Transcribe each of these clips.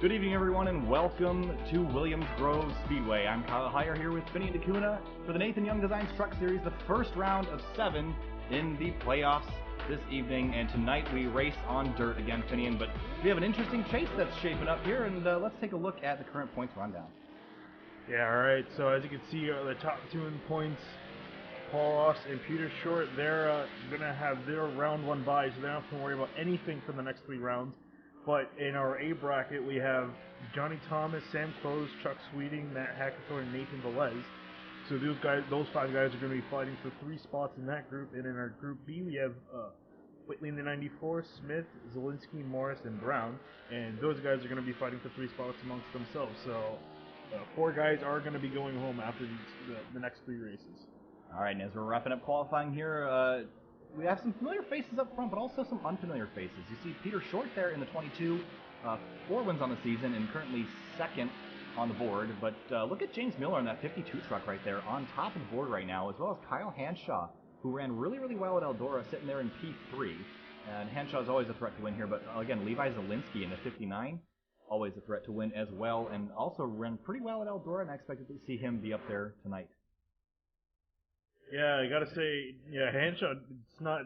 Good evening, everyone, and welcome to Williams Grove Speedway. I'm Kyle Heyer here with Finney and DeCuna for the Nathan Young Designs Truck Series, the first round of 7 in the playoffs this evening. And tonight we race on dirt again, Finney, but we have an interesting chase that's shaping up here, and let's take a look at the current points rundown. Yeah, alright, so as you can see, the top 2 in points, Paul Ross and Peter Short, they're going to have their round 1 bye, so they don't have to worry about anything for the next 3 rounds. But in our A bracket, we have Johnny Thomas, Sam Close, Chuck Sweeting, Matt Hackathorn, and Nathan Velez. So those 5 guys are going to be fighting for 3 spots in that group. And in our Group B, we have Whitley in the 94, Smith, Zielinski, Morris, and Brown. And those guys are going to be fighting for 3 spots amongst themselves. So 4 guys are going to be going home after the next 3 races. All right, and as we're wrapping up qualifying here, we have some familiar faces up front, but also some unfamiliar faces. You see Peter Short there in the 22, 4 wins on the season and currently 2nd on the board. But look at James Miller in that 52 truck right there on top of the board right now, as well as Kyle Hanshaw, who ran really, really well at Eldora, sitting there in P3. And Hanshaw is always a threat to win here, but again, Levi Zielinski in the 59, always a threat to win as well, and also ran pretty well at Eldora, and I expected to see him be up there tonight. Yeah, I gotta say, yeah, Hanshaw, it's not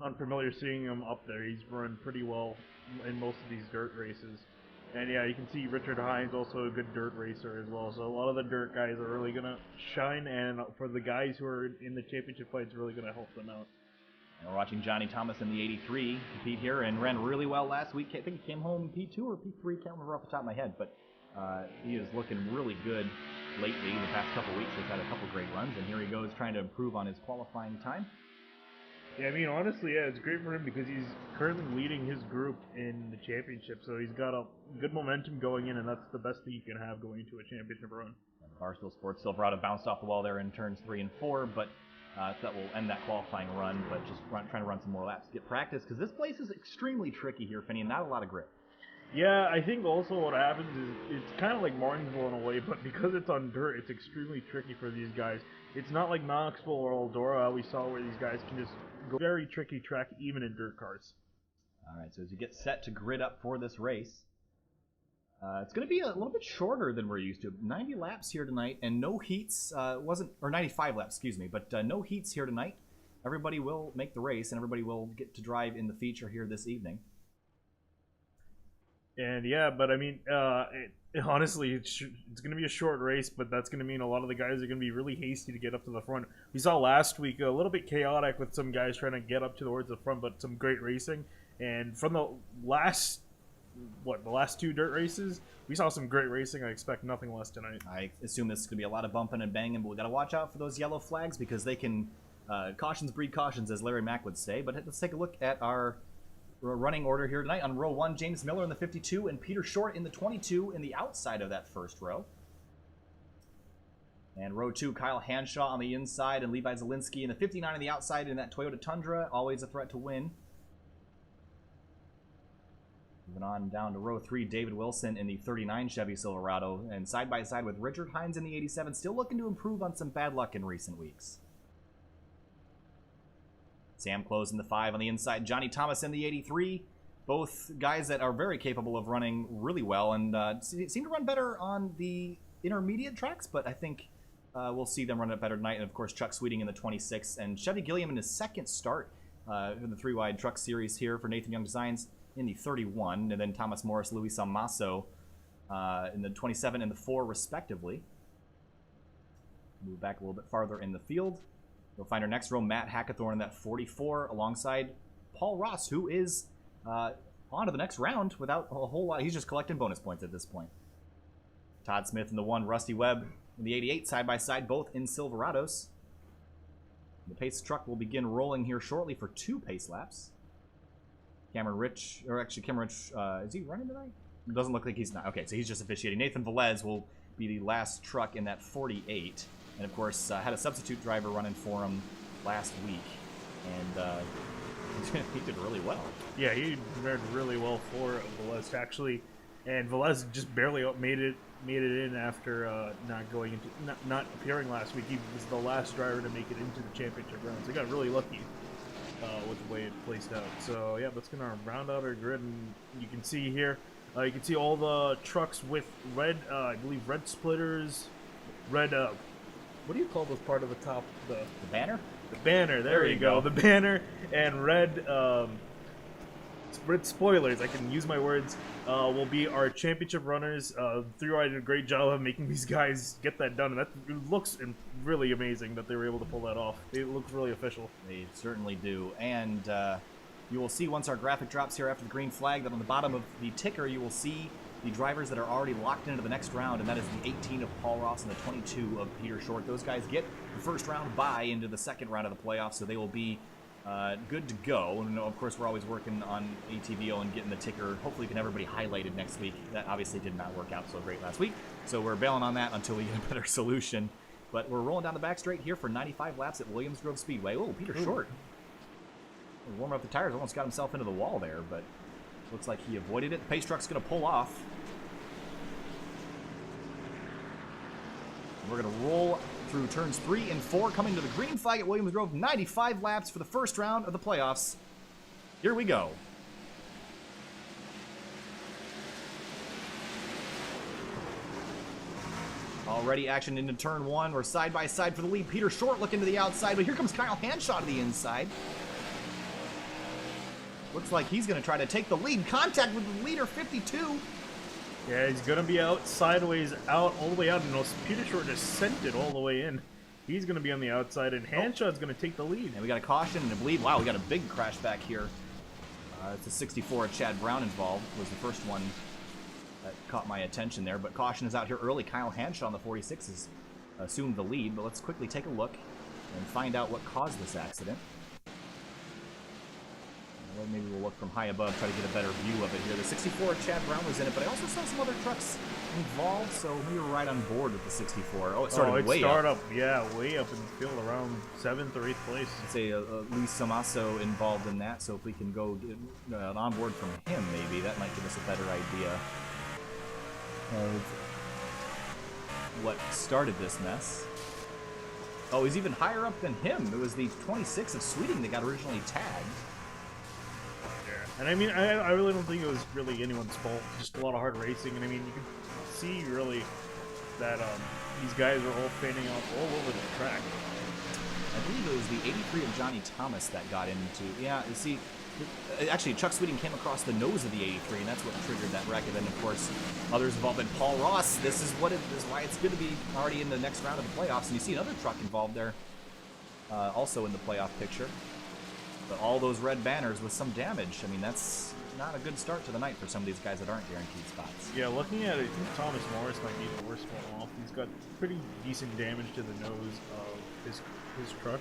unfamiliar seeing him up there. He's run pretty well in most of these dirt races. And yeah, you can see Richard Hines, also a good dirt racer as well. So a lot of the dirt guys are really gonna shine, and for the guys who are in the championship fight, it's really gonna help them out. And we're watching Johnny Thomas in the 83 compete here, and ran really well last week. I think he came home P2 or P3, can't remember off the top of my head, but he is looking really good lately. The past couple weeks he's had a couple great runs, and here he goes trying to improve on his qualifying time. Yeah, I mean, honestly, yeah, it's great for him because he's currently leading his group in the championship, so he's got a good momentum going in, and that's the best thing you can have going into a championship run. Barstool Sports Silverado bounced off the wall there in turns 3 and 4, but so that will end that qualifying run, but just trying to run some more laps to get practice, because this place is extremely tricky here, Finney, and not a lot of grip. Yeah, I think also what happens is it's kind of like Martinsville in a way, but because it's on dirt, it's extremely tricky for these guys. It's not like Knoxville or Eldora we saw where these guys can just go very tricky track even in dirt cars. All right, so as you get set to grid up for this race, it's going to be a little bit shorter than we're used to. 90 laps here tonight, and no heats. 95 laps, excuse me, but no heats here tonight. Everybody will make the race, and everybody will get to drive in the feature here this evening. And yeah, but I mean, honestly, it's going to be a short race, but that's going to mean a lot of the guys are going to be really hasty to get up to the front. We saw last week a little bit chaotic with some guys trying to get up towards the front, but some great racing. And from the last 2 dirt races, we saw some great racing. I expect nothing less tonight. I assume this is going to be a lot of bumping and banging, but we got to watch out for those yellow flags because they can cautions breed cautions, as Larry Mack would say. But let's take a look at our running order here tonight. On row 1, James Miller in the 52 and Peter Short in the 22 in the outside of that first row. And row 2, Kyle Hanshaw on the inside and Levi Zielinski in the 59 on the outside in that Toyota Tundra, always a threat to win. Moving on down to row 3, David Wilson in the 39 Chevy Silverado, and side by side with Richard Hines in the 87, still looking to improve on some bad luck in recent weeks. Sam Close in the 5 on the inside, Johnny Thomas in the 83. Both guys that are very capable of running really well and seem to run better on the intermediate tracks, but I think we'll see them run it better tonight. And of course, Chuck Sweeting in the 26 and Chevy Gilliam in his 2nd start in the 3-wide truck series here for Nathan Young Designs in the 31. And then Thomas Morris, Luis Almaso in the 27 and the 4 respectively. Move back a little bit farther in the field. We'll find our next row, Matt Hackathorn in that 44 alongside Paul Ross, who is on to the next round without a whole lot. He's just collecting bonus points at this point. Todd Smith in the 1, Rusty Webb in the 88, side by side, both in Silverados. The pace truck will begin rolling here shortly for 2 pace laps. Cameron Rich, is he running tonight? It doesn't look like he's not. Okay, so he's just officiating. Nathan Velez will be the last truck in that 48. And of course, had a substitute driver running for him last week. And he did really well. Yeah, he ran really well for Velez, actually. And Velez just barely made it in after not appearing last week. He was the last driver to make it into the championship round. So he got really lucky with the way it placed out. So yeah, that's gonna round out our grid, and you can see here You can see all the trucks with red, I believe, red splitters, red. What do you call those part of the top? The banner. The banner. There you go. The banner and red. Red spoilers. I can use my words. Will be our championship runners. 3WideRacing did a great job of making these guys get that done, and that it looks really amazing that they were able to pull that off. It looks really official. They certainly do, and you will see once our graphic drops here after the green flag that on the bottom of the ticker you will see the drivers that are already locked into the next round, and that is the 18 of Paul Ross and the 22 of Peter Short. Those guys get the first round bye into the second round of the playoffs, so they will be good to go. And of course, we're always working on ATVO and getting the ticker. Hopefully, we can have everybody highlighted next week. That obviously did not work out so great last week, so we're bailing on that until we get a better solution. But we're rolling down the back straight here for 95 laps at Williams Grove Speedway. Oh, Peter Short. Warming up the tires, almost got himself into the wall there, but looks like he avoided it. The pace truck's going to pull off. We're going to roll through turns 3 and 4, coming to the green flag at Williams Grove. 95 laps for the first round of the playoffs. Here we go. Already action into turn 1. We're side by side for the lead. Peter Short looking to the outside, but here comes Kyle Hanshaw to the inside. Looks like he's going to try to take the lead. Contact with the leader, 52. Yeah, he's going to be out sideways, out, all the way out, and Peter Short just sent it all the way in. He's going to be on the outside, and Hanshaw's going to take the lead. And we got a caution and a bleed. Wow, we got a big crash back here. It's a 64 of Chad Brown involved. Was the first one that caught my attention there. But caution is out here early. Kyle Hanshaw on the 46 has assumed the lead. But let's quickly take a look and find out what caused this accident. Well, maybe we'll look from high above, try to get a better view of it here. The 64 of Chad Brown was in it, but I also saw some other trucks involved, so we were right on board with the 64. Oh, it started way up. Yeah, way up in the field, around 7th or 8th place. I'd say Luis Samasso involved in that, so if we can go an onboard from him, maybe, that might give us a better idea of what started this mess. Oh, he's even higher up than him. It was the 26 of Sweeting that got originally tagged. And I mean, I really don't think it was really anyone's fault. Just a lot of hard racing, and I mean, you can see really that these guys are all fanning out all over the track. I believe it was the 83 of Johnny Thomas that got into. Yeah, you see, actually Chuck Sweeting came across the nose of the 83, and that's what triggered that wreck. And then, of course, others involved. And Paul Ross, this is why it's good to be already in the next round of the playoffs. And you see another truck involved there, also in the playoff picture. But all those red banners with some damage. I mean, that's not a good start to the night for some of these guys that aren't guaranteed spots. Yeah, looking at it, I think Thomas Morris might be the worst one off. He's got pretty decent damage to the nose of his truck.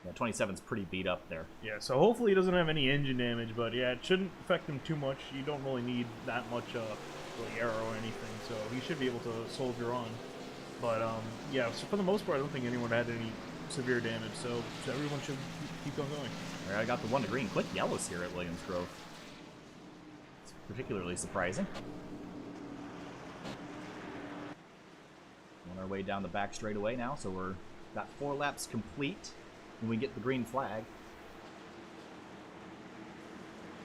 Yeah, 27's pretty beat up there. Yeah, so hopefully he doesn't have any engine damage, but yeah, it shouldn't affect him too much. You don't really need that much really aero or anything, so he should be able to soldier on. But yeah, so for the most part, I don't think anyone had any severe damage, so everyone should keep on going. All right, I got the 1 to green. Quick yellows here at Williams Grove. It's particularly surprising. On our way down the back straightaway now, so we're got 4 laps complete when we get the green flag.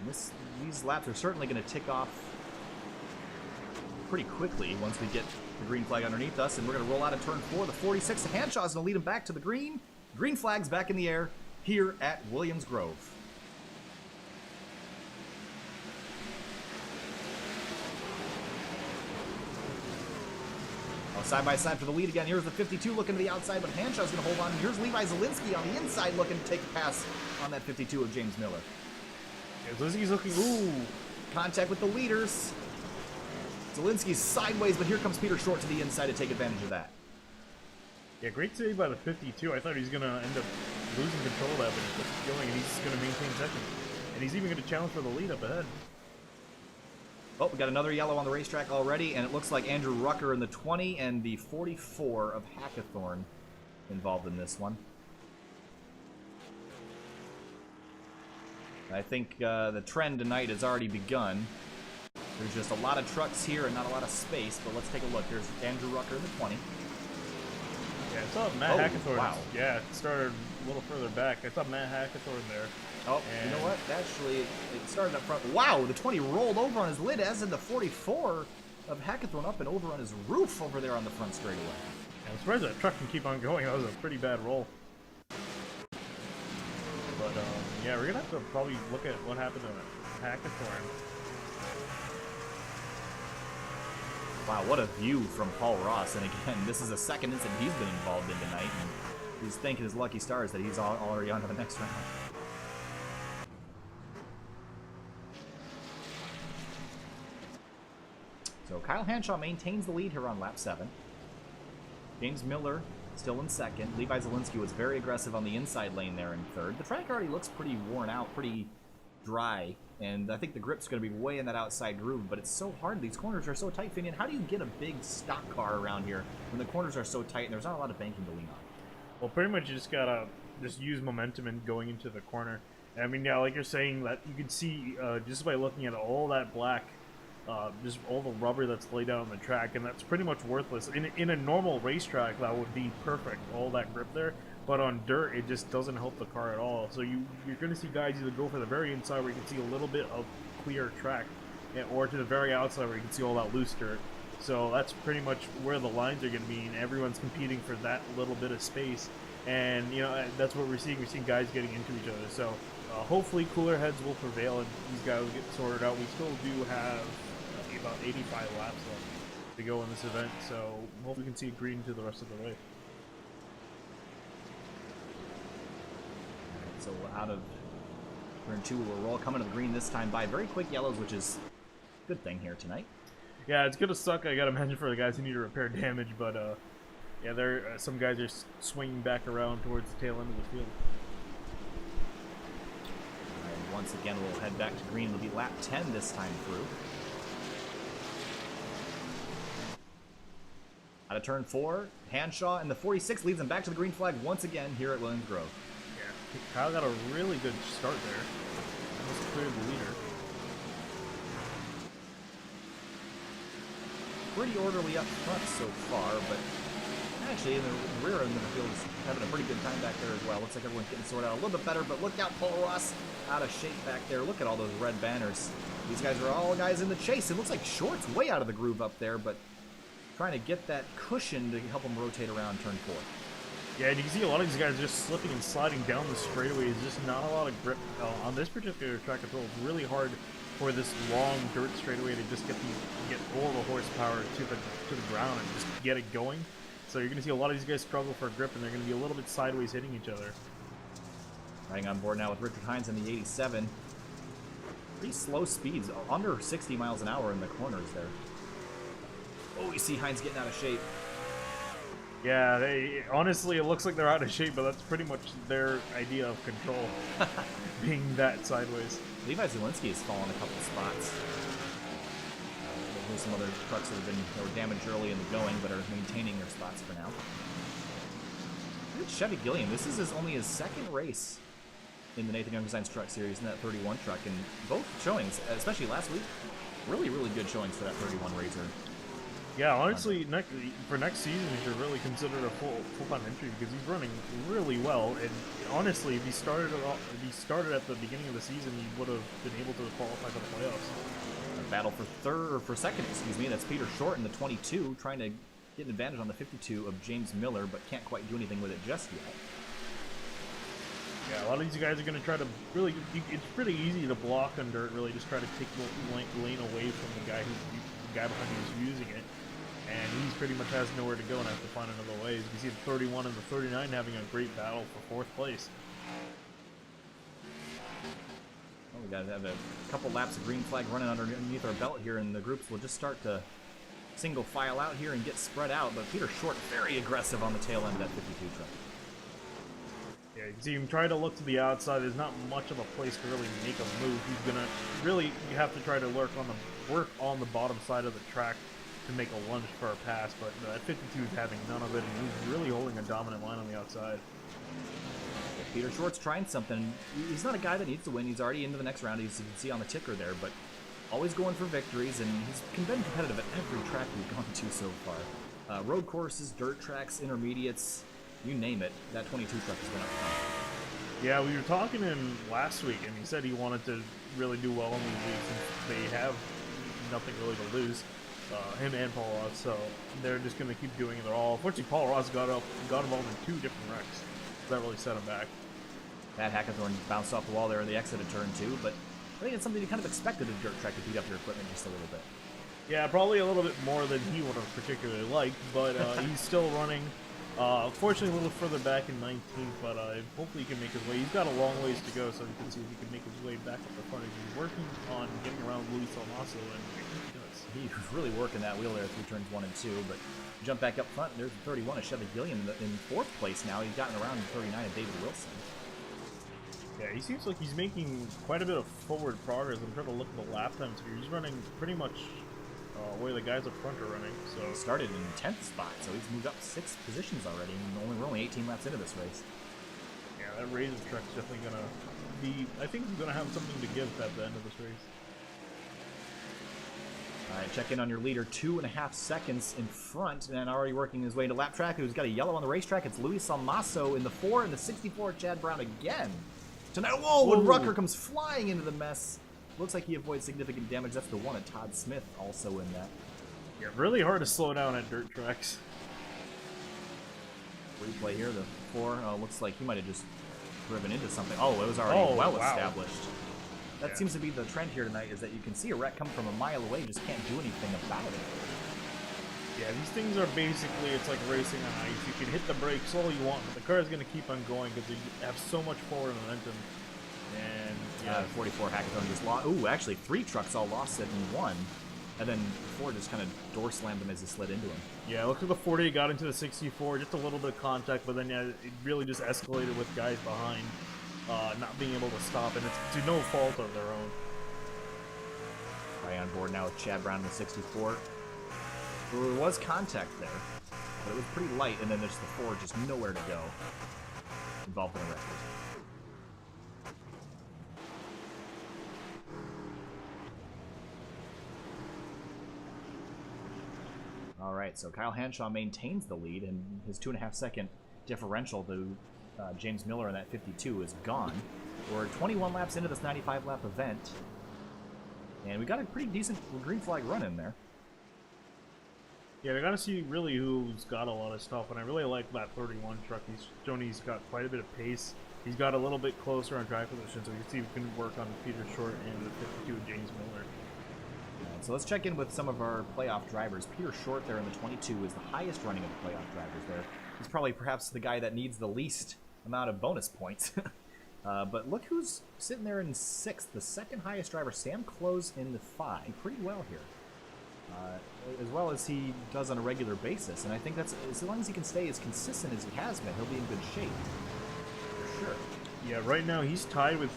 And these laps are certainly going to tick off pretty quickly once we get the green flag underneath us, and we're going to roll out of turn 4. The 46 of Hanshaw is going to lead him back to the green. Green flag's back in the air here at Williams Grove. Oh, side by side for the lead again. Here's the 52 looking to the outside, but Hanshaw's going to hold on. And here's Levi Zielinski on the inside looking to take a pass on that 52 of James Miller. Yeah, Zielinski's looking, ooh. Contact with the leaders. Zielinski's sideways, but here comes Peter Short to the inside to take advantage of that. Yeah, great save by the 52. I thought he was going to end up losing control of that, but he's just going, and he's going to maintain second. And he's even going to challenge for the lead up ahead. Oh, we got another yellow on the racetrack already, and it looks like Andrew Rucker in the 20 and the 44 of Hackathorn involved in this one. I think the trend tonight has already begun. There's just a lot of trucks here and not a lot of space, but let's take a look. There's Andrew Rucker in the 20. Yeah, I saw Matt Hackathorn. Wow. Yeah, it started a little further back. I saw Matt Hackathorn there. Oh, you know what? Actually, it started up front. Wow, the 20 rolled over on his lid, as in the 44 of Hackathorn up and over on his roof over there on the front straightaway. Yeah, I'm surprised that truck can keep on going. That was a pretty bad roll. But, yeah, we're going to have to probably look at what happened to Hackathorn. Wow, what a view from Paul Ross. And again, this is the second incident he's been involved in tonight. And he's thanking his lucky stars that he's already on to the next round. So Kyle Hanshaw maintains the lead here on lap 7. James Miller still in second. Levi Zielinski was very aggressive on the inside lane there in third. The track already looks pretty worn out, pretty dry, and I think the grip's going to be way in that outside groove, but it's so hard. These corners are so tight, Finian. How do you get a big stock car around here when the corners are so tight and there's not a lot of banking to lean on? Well, pretty much you just got to just use momentum and going into the corner. I mean, yeah, like you're saying, that you can see just by looking at all that black, just all the rubber that's laid out on the track, and that's pretty much worthless. In a normal racetrack, that would be perfect, all that grip there. But on dirt, it just doesn't help the car at all. So you're going to see guys either go for the very inside where you can see a little bit of clear track, or to the very outside where you can see all that loose dirt. So that's pretty much where the lines are going to be, and everyone's competing for that little bit of space. And, you know, that's what we're seeing. We're seeing guys getting into each other. So hopefully cooler heads will prevail and these guys will get sorted out. We still do have about 85 laps left to go in this event, so hopefully we can see green to the rest of the race. So out of turn 2, we're all coming to the green this time by very quick yellows, which is a good thing here tonight. Yeah, it's gonna suck, I gotta mention, for the guys who need to repair damage, but yeah, there some guys are swinging back around towards the tail end of the field. And once again, we'll head back to green. It'll be lap 10 this time through. Out of turn 4, Hanshaw and the 46 leads them back to the green flag once again here at Williams Grove. Yeah, Kyle got a really good start there. Almost cleared the leader. Pretty orderly up front so far, but actually in the rear end of the field is having a pretty good time back there as well. Looks like everyone's getting sorted out a little bit better, but look out, Paul Ross out of shape back there. Look at all those red banners. These guys are all guys in the chase. It looks like Short's way out of the groove up there, but trying to get that cushion to help them rotate around turn 4. Yeah, and you can see a lot of these guys just slipping and sliding down the straightaway. There's just not a lot of grip on this particular track as well. It's really hard for this long dirt straightaway to just get all the horsepower to the ground and just get it going. So you're going to see a lot of these guys struggle for grip, and they're going to be a little bit sideways hitting each other. Riding on board now with Richard Hines in the 87. Pretty slow speeds, under 60 miles an hour in the corners there. Oh, you see Hines getting out of shape. Yeah, honestly, it looks like they're out of shape, but that's pretty much their idea of control, being that sideways. Levi Zielinski has fallen a couple spots. There's some other trucks that were damaged early in the going, but are maintaining their spots for now. Look at Chevy Gilliam. This is only his second race in the Nathan Young Designs Truck Series in that 31 truck, and both showings, especially last week, really, really good showings for that 31 Razor. Yeah, honestly, for next season, he should really consider it a full-time entry because he's running really well. And honestly, if he started at the beginning of the season, he would have been able to qualify for the playoffs. A battle for second, excuse me. That's Peter Short in the 22, trying to get an advantage on the 52 of James Miller, but can't quite do anything with it just yet. Yeah, a lot of these guys are going to try to really. It's pretty easy to block on dirt. Really, just try to take the lane away from the guy behind who's using it. And he's pretty much has nowhere to go and has to find another way. As you can see the 31 and the 39 having a great battle for 4th place. Well, we got to have a couple laps of green flag running underneath our belt here, and the groups will just start to single file out here and get spread out. But Peter Short very aggressive on the tail end of that 52 truck. Yeah, you can see him try to look to the outside. There's not much of a place to really make a move. He's gonna really, you have to try to work on the bottom side of the track to make a lunge for a pass, but that 52 is having none of it, and he's really holding a dominant line on the outside. Peter Short's trying something. He's not a guy that needs to win. He's already into the next round, as you can see on the ticker there, but always going for victories, and he's been competitive at every track we've gone to so far. Road courses, dirt tracks, intermediates, you name it, that 22 truck has been up front. Yeah, we were talking to him last week, and he said he wanted to really do well in these leagues since they have nothing really to lose. Him and Paul Ross, so they're just going to keep doing it all. Unfortunately, Paul Ross got involved in 2 different wrecks, so that really set him back. That Hackathorn bounced off the wall there in the exit of turn 2, but I think it's something you kind of expected a dirt track to beat up your equipment just a little bit. Yeah, probably a little bit more than he would have particularly liked, but he's still running. Fortunately, a little further back in 19th, but hopefully he can make his way. He's got a long ways to go, so you can see if he can make his way back up the front. He's working on getting around Luis Almaso, and I think he does. He was really working that wheel there through turns 1 and 2, but jump back up front, and there's the 31 of Chevy Gillian in 4th place now. He's gotten around in 39 of David Wilson. Yeah, he seems like he's making quite a bit of forward progress. I'm trying to look at the lap times here. He's running pretty much where the guys up front are running. So he started in 10th spot, so he's moved up 6 positions already, and we're only 18 laps into this race. Yeah, that Razor truck's definitely going to be, I think he's going to have something to give at the end of this race. All right, check in on your leader, 2.5 seconds in front, and already working his way into lap track. Who's got a yellow on the racetrack? It's Luis Almaso in the 4, and the 64, Chad Brown again. Tonight, whoa, and Rucker comes flying into the mess. Looks like he avoids significant damage. That's the 1 of Todd Smith also in that. Yeah, really hard to slow down at dirt tracks. Replay here, the 4. Looks like he might have just driven into something. Oh, it was already well established. That seems to be the trend here tonight, is that you can see a wreck come from a mile away, just can't do anything about it. Yeah, these things are basically, it's like racing on ice. You can hit the brakes all you want, but the car is going to keep on going because you have so much forward momentum. And yeah, 44 Hackathon just lost. Ooh, actually 3 trucks all lost it in 1. And then 4 just kind of door slammed him as he slid into him. Yeah, look at the 40, got into the 64, just a little bit of contact, but then yeah, it really just escalated with guys behind not being able to stop, and it's to no fault of their own. Right on board now with Chad Brown in the 64. There was contact there, but it was pretty light, and then there's the 4 just nowhere to go. Involved in a wreck. All right, so Kyle Hanshaw maintains the lead, and his 2.5 second differential to James Miller in that 52 is gone. We're 21 laps into this 95 lap event, and we got a pretty decent green flag run in there. Yeah, we got to see really who's got a lot of stuff, and I really like that 31 truck. He's shown he's got quite a bit of pace. He's got a little bit closer on track position, so you can see we can work on Peter Short and the 52 James Miller. So let's check in with some of our playoff drivers. Peter Short there in the 22 is the highest running of the playoff drivers there. He's probably perhaps the guy that needs the least amount of bonus points. But look who's sitting there in 6th. The second highest driver, Sam Close, in the 5. Pretty well here. As well as he does on a regular basis. And I think that's, as long as he can stay as consistent as he has been, he'll be in good shape. For sure. Yeah, right now he's tied with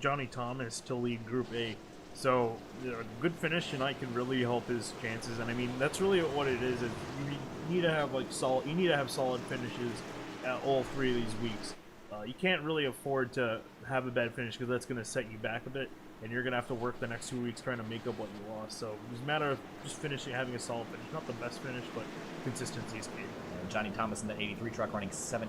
Johnny Thomas to lead Group A. So a good finish tonight can really help his chances, and I mean that's really what it is. You need to have solid. You need to have solid finishes at all 3 of these weeks. You can't really afford to have a bad finish because that's going to set you back a bit, and you're going to have to work the next 2 weeks trying to make up what you lost. So it's a matter of just finishing, having a solid finish. Not the best finish, but consistency is key. Johnny Thomas in the 83 truck running 17th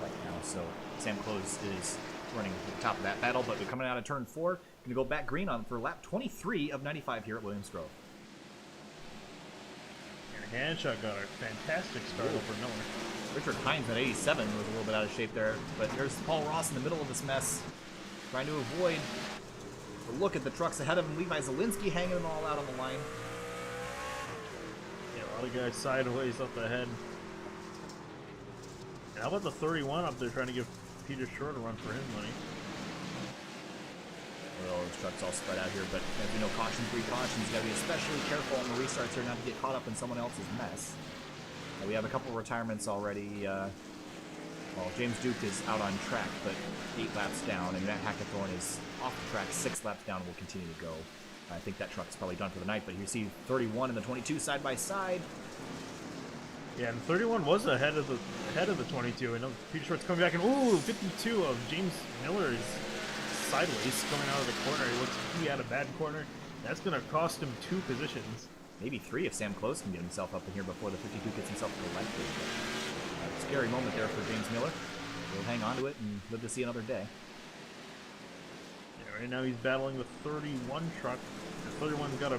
right now, so Sam Close is running at the top of that battle, but they're coming out of turn 4. Going to go back green on for lap 23 of 95 here at Williams Grove. And Hanshaw got a fantastic start over Miller. Richard Hines at 87 was a little bit out of shape there, but there's Paul Ross in the middle of this mess, trying to avoid the look at the trucks ahead of him. Levi Zielinski hanging them all out on the line. Yeah, a lot of guys sideways up ahead. And how about the 31 up there trying to give Peter Short a run for his money? Well, those trucks all spread out here, but as we know, caution, precautions. You got to be especially careful on the restarts here not to get caught up in someone else's mess. We have a couple retirements already. Well, James Duke is out on track, but 8 laps down, and Matt Hackathorn is off the track 6 laps down and will continue to go. I think that truck's probably done for the night, but you see 31 and the 22 side by side. Yeah, and 31 was ahead of the 22. And Peter Short's coming back, and ooh, 52 of James Miller is sideways coming out of the corner. He had a bad corner. That's going to cost him 2 positions. Maybe 3 if Sam Close can get himself up in here before the 52 gets himself collected. Scary moment there for James Miller. He'll hang on to it and live to see another day. Yeah, right now he's battling the 31 truck. The 31's got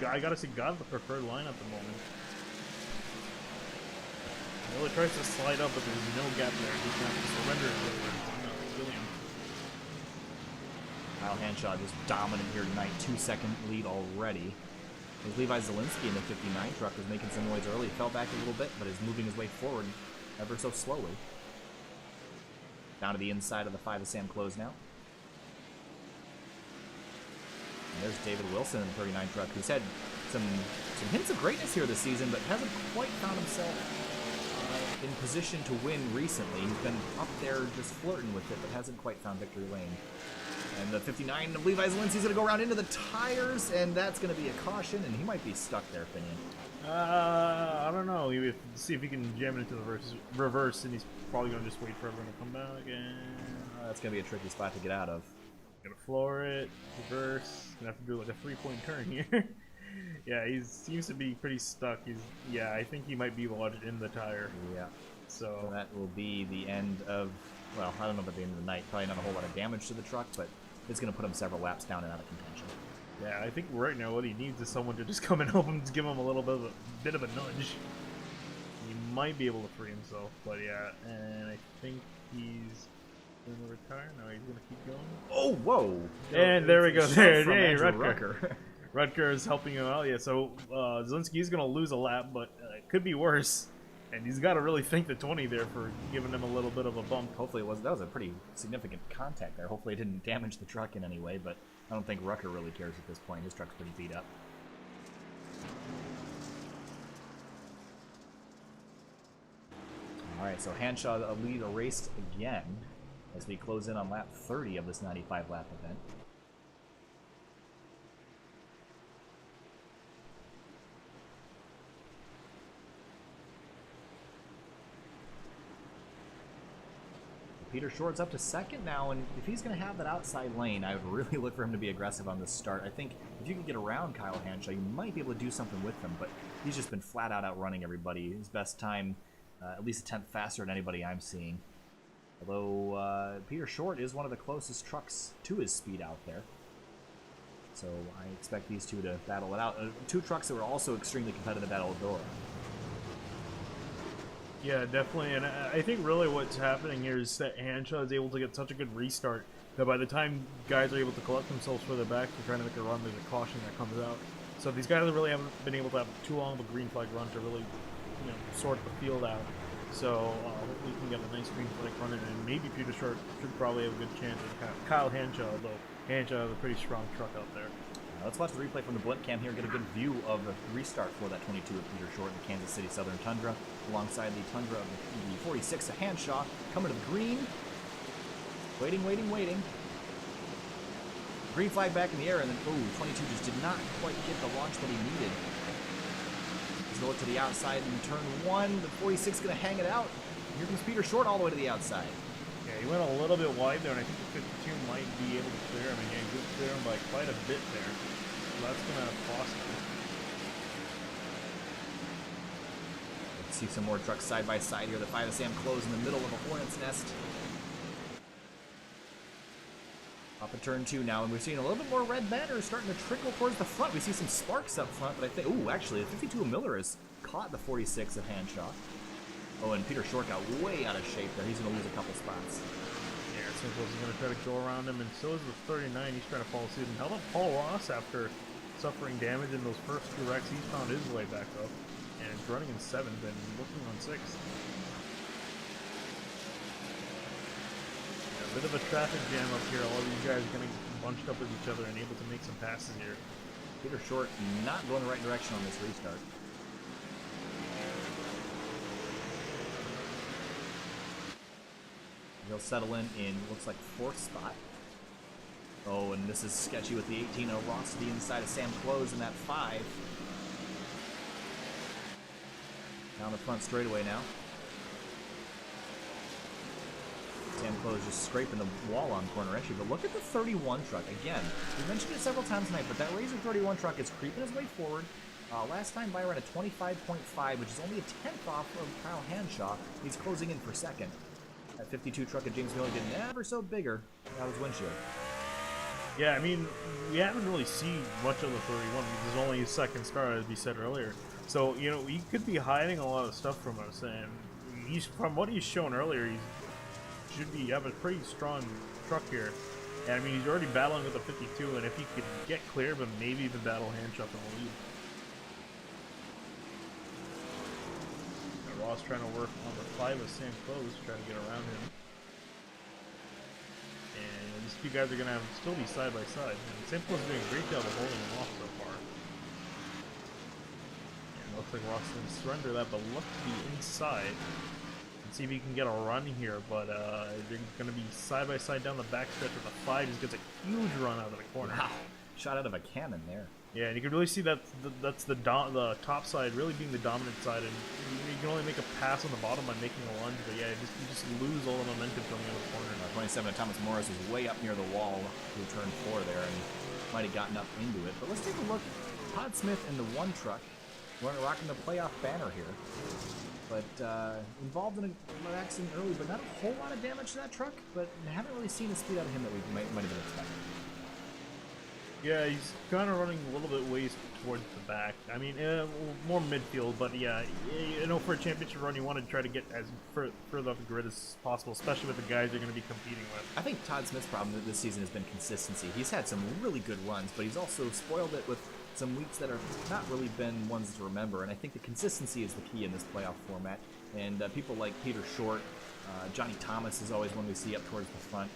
I gotta say, got the preferred line at the moment. Well, it tries to slide up, but there's no gap there. He's going to have to surrender it to William. Kyle Hanshaw just dominant here tonight. 2-second lead already. As Levi Zielinski in the 59 truck was making some noise early. Fell back a little bit, but is moving his way forward ever so slowly. Down to the inside of the 5 of Sam Close now. And there's David Wilson in the 39 truck, who's had some hints of greatness here this season, but hasn't quite found himself in position to win recently. He's been up there just flirting with it, but hasn't quite found victory lane. And the 59 of Levi Zielinski's going to go around into the tires, and that's going to be a caution, and he might be stuck there, Finian. I don't know. See if he can jam it into the reverse, and he's probably going to just wait for everyone to come back. And That's going to be a tricky spot to get out of. Gonna floor it, reverse. Gonna have to do like a 3-point turn here. Yeah, he seems to be pretty stuck. Yeah, I think he might be lodged in the tire. Yeah. So that will be the end of, well, I don't know about the end of the night. Probably not a whole lot of damage to the truck, but it's going to put him several laps down and out of contention. Yeah, I think right now what he needs is someone to just come and help him, to give him a little bit of a nudge. He might be able to free himself, but yeah, and I think he's going to retire. No, he's going to keep going. Oh, whoa! And there we go. There, hey, Rutger. Rutger is helping him out. Yeah, so Zielinski's going to lose a lap, but it could be worse. And he's got to really thank the 20 there for giving him a little bit of a bump. Hopefully that was a pretty significant contact there. Hopefully it didn't damage the truck in any way, but I don't think Rucker really cares at this point. His truck's pretty beat up. Alright, so Hanshaw lead erased again as we close in on lap 30 of this 95 lap event. Peter Short's up to second now, and if he's going to have that outside lane, I would really look for him to be aggressive on this start. I think if you could get around Kyle Hanshaw, you might be able to do something with him, but he's just been flat out outrunning everybody. His best time, at least a tenth faster than anybody I'm seeing. Although Peter Short is one of the closest trucks to his speed out there. So I expect these two to battle it out. Two trucks that were also extremely competitive at Eldora. Yeah, definitely, and I think really what's happening here is that Hanshaw is able to get such a good restart that by the time guys are able to collect themselves further back to trying to make a run, there's a caution that comes out. So these guys really haven't been able to have too long of a green flag run to really, sort the field out. So hopefully we can get a nice green flag run, and maybe Peter Short should probably have a good chance of Kyle Hanshaw, although Hanshaw has a pretty strong truck out there. Let's watch the replay from the blimp cam here, get a good view of the restart for that 22 of Peter Short in the Kansas City Southern Tundra, alongside the Tundra of the 46 of Hanshaw, coming to the green. Waiting. Green flag back in the air, and then, 22 just did not quite get the launch that he needed. He's going to look to the outside in turn 1. The 46 going to hang it out. Here comes Peter Short all the way to the outside. Yeah, he went a little bit wide there, and I think the 52 might be able to clear him. He did clear him by quite a bit there. So that's going to cost him. Let's see some more trucks side by side here. The 5 of Sam Close in the middle of a hornet's nest. Up at turn 2 now, and we're seeing a little bit more red banner starting to trickle towards the front. We see some sparks up front, but I think, actually, the 52 of Miller has caught the 46 of Hanshaw. Oh, and Peter Short got way out of shape there. He's going to lose a couple spots. Yeah, Simples is going to try to go around him, and so is the 39. He's trying to follow suit. And how about Paul Ross after suffering damage in those first two wrecks? He's found his way back up, and it's running in 7th and looking on 6th. Yeah, a bit of a traffic jam up here. All of these guys are getting bunched up with each other and able to make some passes here. Peter Short not going the right direction on this restart. He'll settle in looks like 4th spot. Oh, and this is sketchy with the 18 of Ross to the inside of Sam Close in that 5. Down the front straightaway now. Sam Close just scraping the wall on corner entry, but look at the 31 truck. Again, we mentioned it several times tonight, but that Razor 31 truck is creeping his way forward. Last time by ran a 25.5, which is only a tenth off of Kyle Hanshaw. He's closing in for second. That 52 truck at James Miller getting ever so bigger out his windshield. Yeah, I mean, we haven't really seen much of the 31 because it's only his second start, as we said earlier. So, you know, he could be hiding a lot of stuff from us, and from what he's shown earlier, he should have a pretty strong truck here. And I mean, he's already battling with the 52, and if he could get clear, but maybe even battle Handshot in the lead. Ross trying to work on the 5 of Sam Close, trying to get around him. And these two guys are going to still be side by side. And Sam Close is doing a great job of holding him off so far. And it looks like Ross going to surrender that, but look to be inside. And see if he can get a run here, but they're going to be side by side down the backstretch with the 5. Just gets a huge run out of the corner. Wow, shot out of a cannon there. Yeah, and you can really see that's the top side really being the dominant side, and you can only make a pass on the bottom by making a lunge, but yeah, you just lose all the momentum coming out of the corner. 27 of Thomas Morris is way up near the wall through turn 4 there, and might have gotten up into it. But let's take a look. Todd Smith in the 1 truck, rocking the playoff banner here. But involved in an accident early, but not a whole lot of damage to that truck, but haven't really seen the speed out of him that we might have been expecting. Yeah, he's kind of running a little bit ways towards the back. I mean, more midfield, but yeah, you know, for a championship run, you want to try to get as further off the grid as possible, especially with the guys you're going to be competing with. I think Todd Smith's problem this season has been consistency. He's had some really good runs, but he's also spoiled it with some weeks that have not really been ones to remember, and I think the consistency is the key in this playoff format. And people like Peter Short, Johnny Thomas is always one we see up towards the front,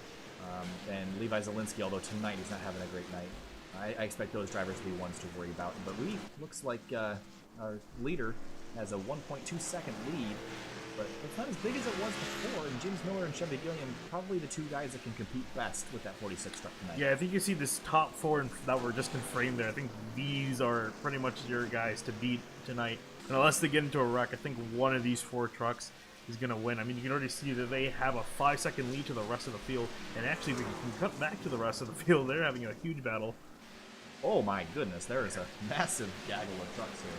and Levi Zielinski, although tonight he's not having a great night. I expect those drivers to be ones to worry about. But Reed looks like our leader has a 1.2 second lead, but it's not as big as it was before. And James Miller and Chevy Gilliam, probably the two guys that can compete best with that 46 truck tonight. Yeah, I think you see this top 4 that were just in frame there. I think these are pretty much your guys to beat tonight. And unless they get into a wreck, I think one of these 4 trucks is going to win. I mean, you can already see that they have a 5-second lead to the rest of the field, and actually they can cut back to the rest of the field. They're having a huge battle. Oh my goodness, there is a massive gaggle of trucks here.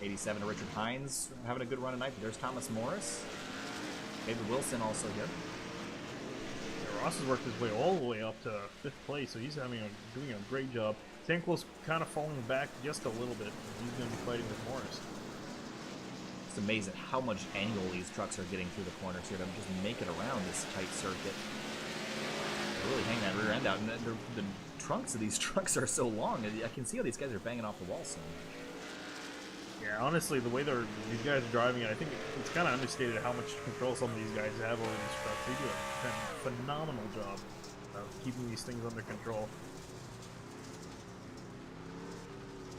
87 to Richard Hines, having a good run tonight. There's Thomas Morris. David Wilson also here. Yeah, Ross has worked his way all the way up to 5th place, so he's doing a great job. Sanklo's kind of falling back just a little bit. He's going to be fighting with Morris. It's amazing how much angle these trucks are getting through the corners here to just make it around this tight circuit. Really hang that rear end out, and the trunks of these trucks are so long. I can see how these guys are banging off the wall so much. Yeah, honestly, the way these guys are driving it, I think it's kind of understated how much control some of these guys have over these trucks. They do a phenomenal job of keeping these things under control.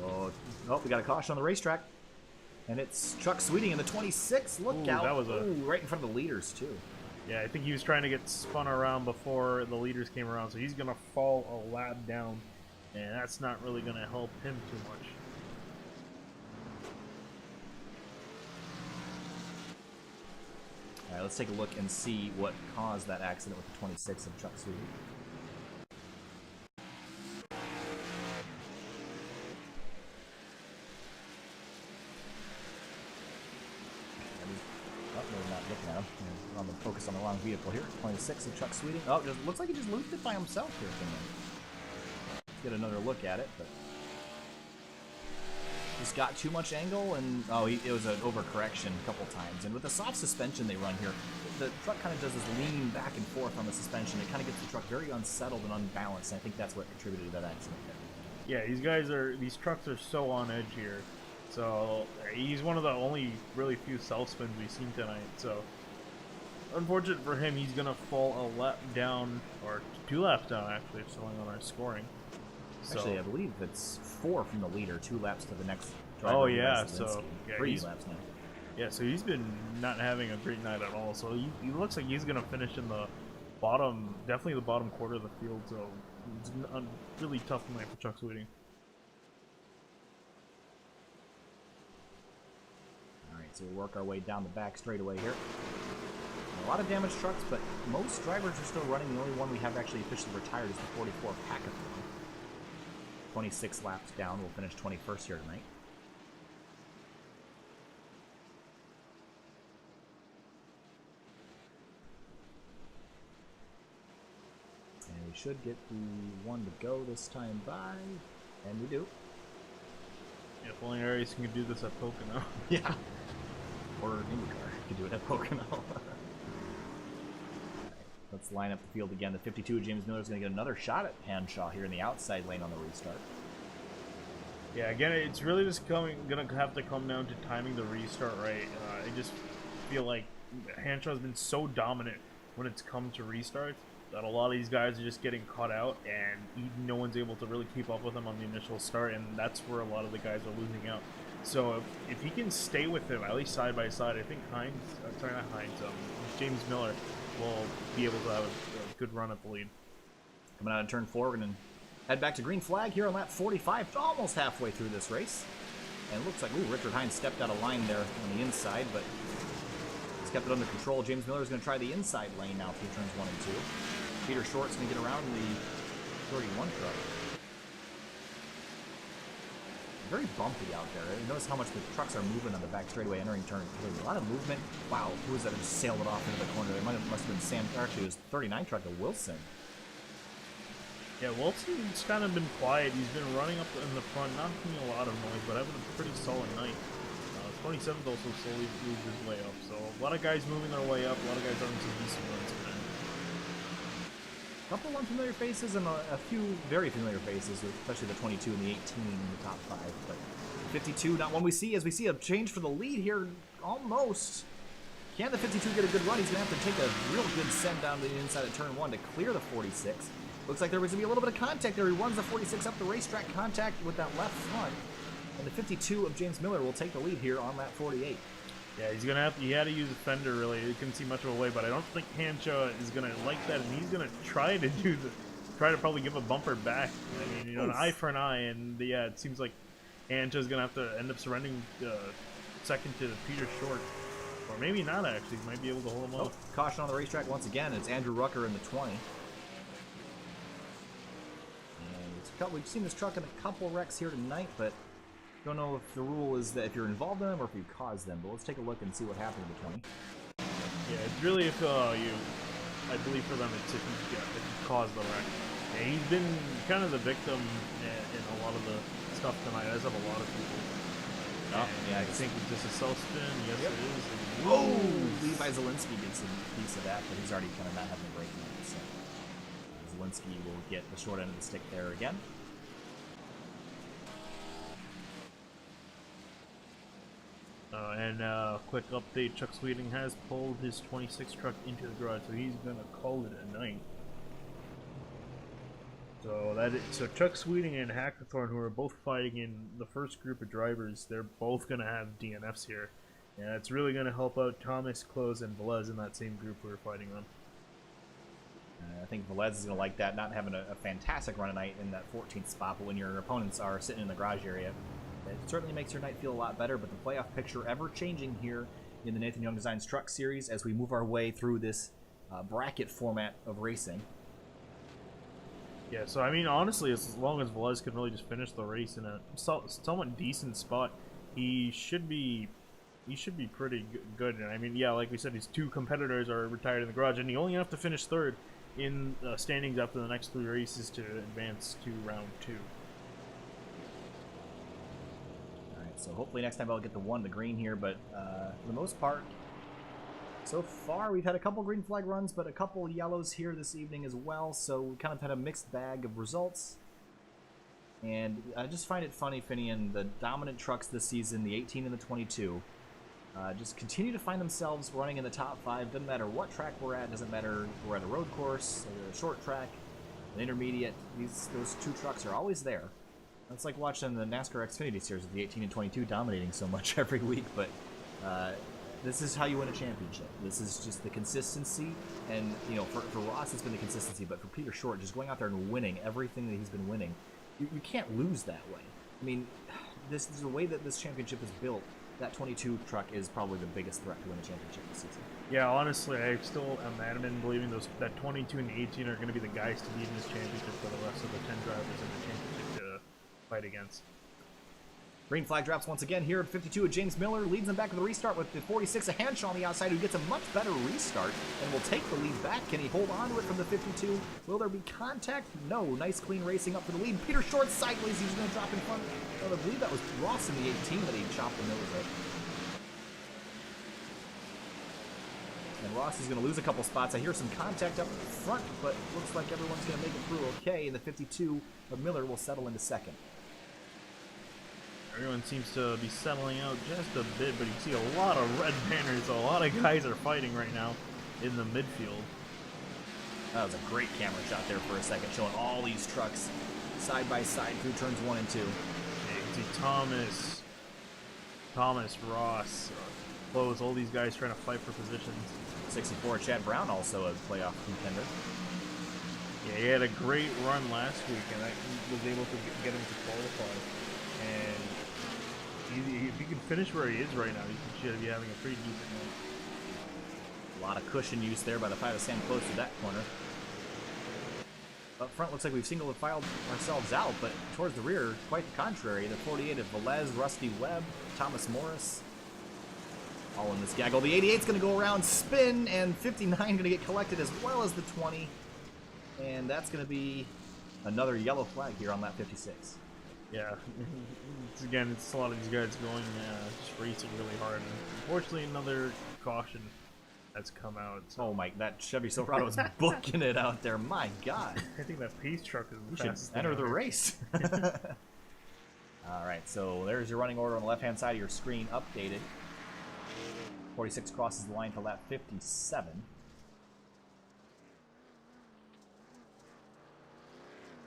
Oh, we got a caution on the racetrack, and it's Chuck Sweeting in the 26. Look out! That was right in front of the leaders too. Yeah, I think he was trying to get spun around before the leaders came around, so he's going to fall a lap down, and that's not really going to help him too much. All right, let's take a look and see what caused that accident with the 26 of Chuck Sweeting. Focus on the wrong vehicle here. 26 of Chuck Sweeting. Oh, it looks like he just looped it by himself here. Let's get another look at it, but just got too much angle, and it was an overcorrection a couple times. And with the soft suspension they run here, the truck kind of does this lean back and forth on the suspension. It kind of gets the truck very unsettled and unbalanced. And I think that's what contributed to that accident there. Yeah, these trucks are so on edge here. So he's one of the only really few self spins we've seen tonight. So unfortunate for him, he's gonna fall a lap down, or 2 laps down actually, if showing on our scoring. Actually, I believe it's 4 from the leader, 2 laps to the next driver. Oh yeah, so yeah, 3 laps now. Yeah, so he's been not having a great night at all. So he looks like he's gonna finish in the bottom, definitely the bottom quarter of the field. So it's a really tough night for Chuck Sweeting. All right, so we'll work our way down the back straightaway here. A lot of damaged trucks, but most drivers are still running. The only one we have actually officially retired is the 44 Hackathon. 26 laps down. We'll finish 21st here tonight. should get the one to go this time by, and we do. Yeah, if only iRacing could do this at Pocono. Yeah. Or IndyCar could do it at Pocono. Let's line up the field again. The 52 of James Miller is going to get another shot at Hanshaw here in the outside lane on the restart. Yeah, again, it's really just going to have to come down to timing the restart right. I just feel like Hanshaw's been so dominant when it's come to restarts that a lot of these guys are just getting caught out, and no one's able to really keep up with them on the initial start, and that's where a lot of the guys are losing out. So if he can stay with him, at least side by side, I think James Miller will be able to have a good run at the lead. Coming out of turn 4, we're going to head back to green flag here on lap 45, almost halfway through this race. And it looks like, ooh, Richard Hines stepped out of line there on the inside, but he's kept it under control. James Miller is going to try the inside lane now through turns 1 and 2. Peter Short's going to get around the 31 truck. Very bumpy out there. Notice how much the trucks are moving on the back straightaway entering turn 3. A lot of movement. Wow, who was that who sailed it off into the corner? It must have been Sam, or actually it was 39 truck to Wilson. Yeah, Wilson's kind of been quiet. He's been running up in the front, not making a lot of noise, but having a pretty solid night. 27th also slowly moved his way up. So a lot of guys moving their way up, a lot of guys having some decent runs today. A couple unfamiliar faces and a few very familiar faces, especially the 22 and the 18 in the top 5. But 52, not one we see, as we see a change for the lead here, almost. Can the 52 get a good run? He's going to have to take a real good send down to the inside of turn 1 to clear the 46. Looks like there was going to be a little bit of contact there. He runs the 46 up the racetrack, contact with that left front. And the 52 of James Miller will take the lead here on lap 48. Yeah, he's gonna have to. He had to use a fender really. He couldn't see much of a way, but I don't think Hanshaw is gonna like that, and he's gonna try to probably give a bumper back. I mean, you know, an eye for an eye, and yeah, it seems like Hanshaw's gonna have to end up surrendering second to Peter Short, or maybe not actually. He might be able to hold him up. Caution on the racetrack once again. It's Andrew Rucker in the 20. And we've seen this truck in a couple wrecks here tonight, but don't know if the rule is that if you're involved in them or if you cause them, but let's take a look and see what happened in the 20. Yeah, it's really if I believe for them it's if you caused the wreck. Yeah, he's been kind of the victim in a lot of the stuff tonight, as have a lot of people. Oh, yeah, I think it's just a self-spin. Yes, yep. It is. Oh! Levi Zielinski gets a piece of that, but he's already kind of not having a great night, so Zielinski will get the short end of the stick there again. And quick update, Chuck Sweeting has pulled his 26 truck into the garage, so he's gonna call it a night. So Chuck Sweeting and Hackathorn, who are both fighting in the first group of drivers, they're both gonna have DNFs here. Yeah, it's really gonna help out Thomas, Close, and Velez in that same group who are fighting them. I think Velez is gonna like that, not having a fantastic run tonight in that 14th spot, but when your opponents are sitting in the garage area, it certainly makes your night feel a lot better. But the playoff picture ever changing here in the Nathan Young Designs Truck Series as we move our way through this bracket format of racing. Yeah, so I mean, honestly, as long as Velez can really just finish the race in a somewhat decent spot, he should be pretty good. And I mean, yeah, like we said, his 2 competitors are retired in the garage, and you only have to finish 3rd in standings after the next 3 races to advance to round 2. So hopefully next time I'll get the 1 to green here, but for the most part, so far we've had a couple green flag runs, but a couple yellows here this evening as well, so we kind of had a mixed bag of results. And I just find it funny, Finian, the dominant trucks this season, the 18 and the 22, just continue to find themselves running in the top 5. Doesn't matter what track we're at, doesn't matter if we're at a road course, a short track, an intermediate, those 2 trucks are always there. It's like watching the NASCAR Xfinity Series with the 18 and 22 dominating so much every week, but this is how you win a championship. This is just the consistency, and you know, for Ross it's been the consistency, but for Peter Short, just going out there and winning everything that he's been winning, you can't lose that way. I mean, this is the way that this championship is built. That 22 truck is probably the biggest threat to win a championship this season. Yeah, honestly, I still am adamant in believing that 22 and 18 are going to be the guys to beat in this championship for the rest of the 10 drivers in the championship to fight against. Green flag drops once again here at 52 of James Miller. Leads him back to the restart with the 46 of Hanshaw on the outside, who gets a much better restart and will take the lead back. Can he hold on to it from the 52? Will there be contact? No. Nice clean racing up for the lead. Peter Short sideways. He's going to drop in front. I believe that was Ross in the 18 that he chopped the nose at. And Ross is going to lose a couple spots. I hear some contact up front, but looks like everyone's going to make it through okay. And the 52 of Miller will settle into second. Everyone seems to be settling out just a bit, but you see a lot of red banners. A lot of guys are fighting right now in the midfield. That was a great camera shot there for a second, showing all these trucks side by side through turns 1 and 2. Yeah, you can see Thomas, Ross, Close, all these guys trying to fight for positions. 64, Chad Brown, also a playoff contender. Yeah, he had a great run last week, and I was able to get him to qualify. And if he can finish where he is right now, he should be having a pretty decent night. A lot of cushion use there by the 5 of Sam close to that corner. Up front, looks like we've single filed ourselves out, but towards the rear, quite the contrary. The 48 of Velez, Rusty Webb, Thomas Morris, all in this gaggle. The 88's going to go around, spin, and 59 going to get collected as well as the 20. And that's going to be another yellow flag here on lap 56. Yeah, it's a lot of these guys going, just racing really hard. And unfortunately, another caution that's come out. So. Oh my, that Chevy Silverado is booking it out there. My God. I think that Peace truck is the fastest. Enter the race. All right, so there's your running order on the left-hand side of your screen, updated. 46 crosses the line to lap 57.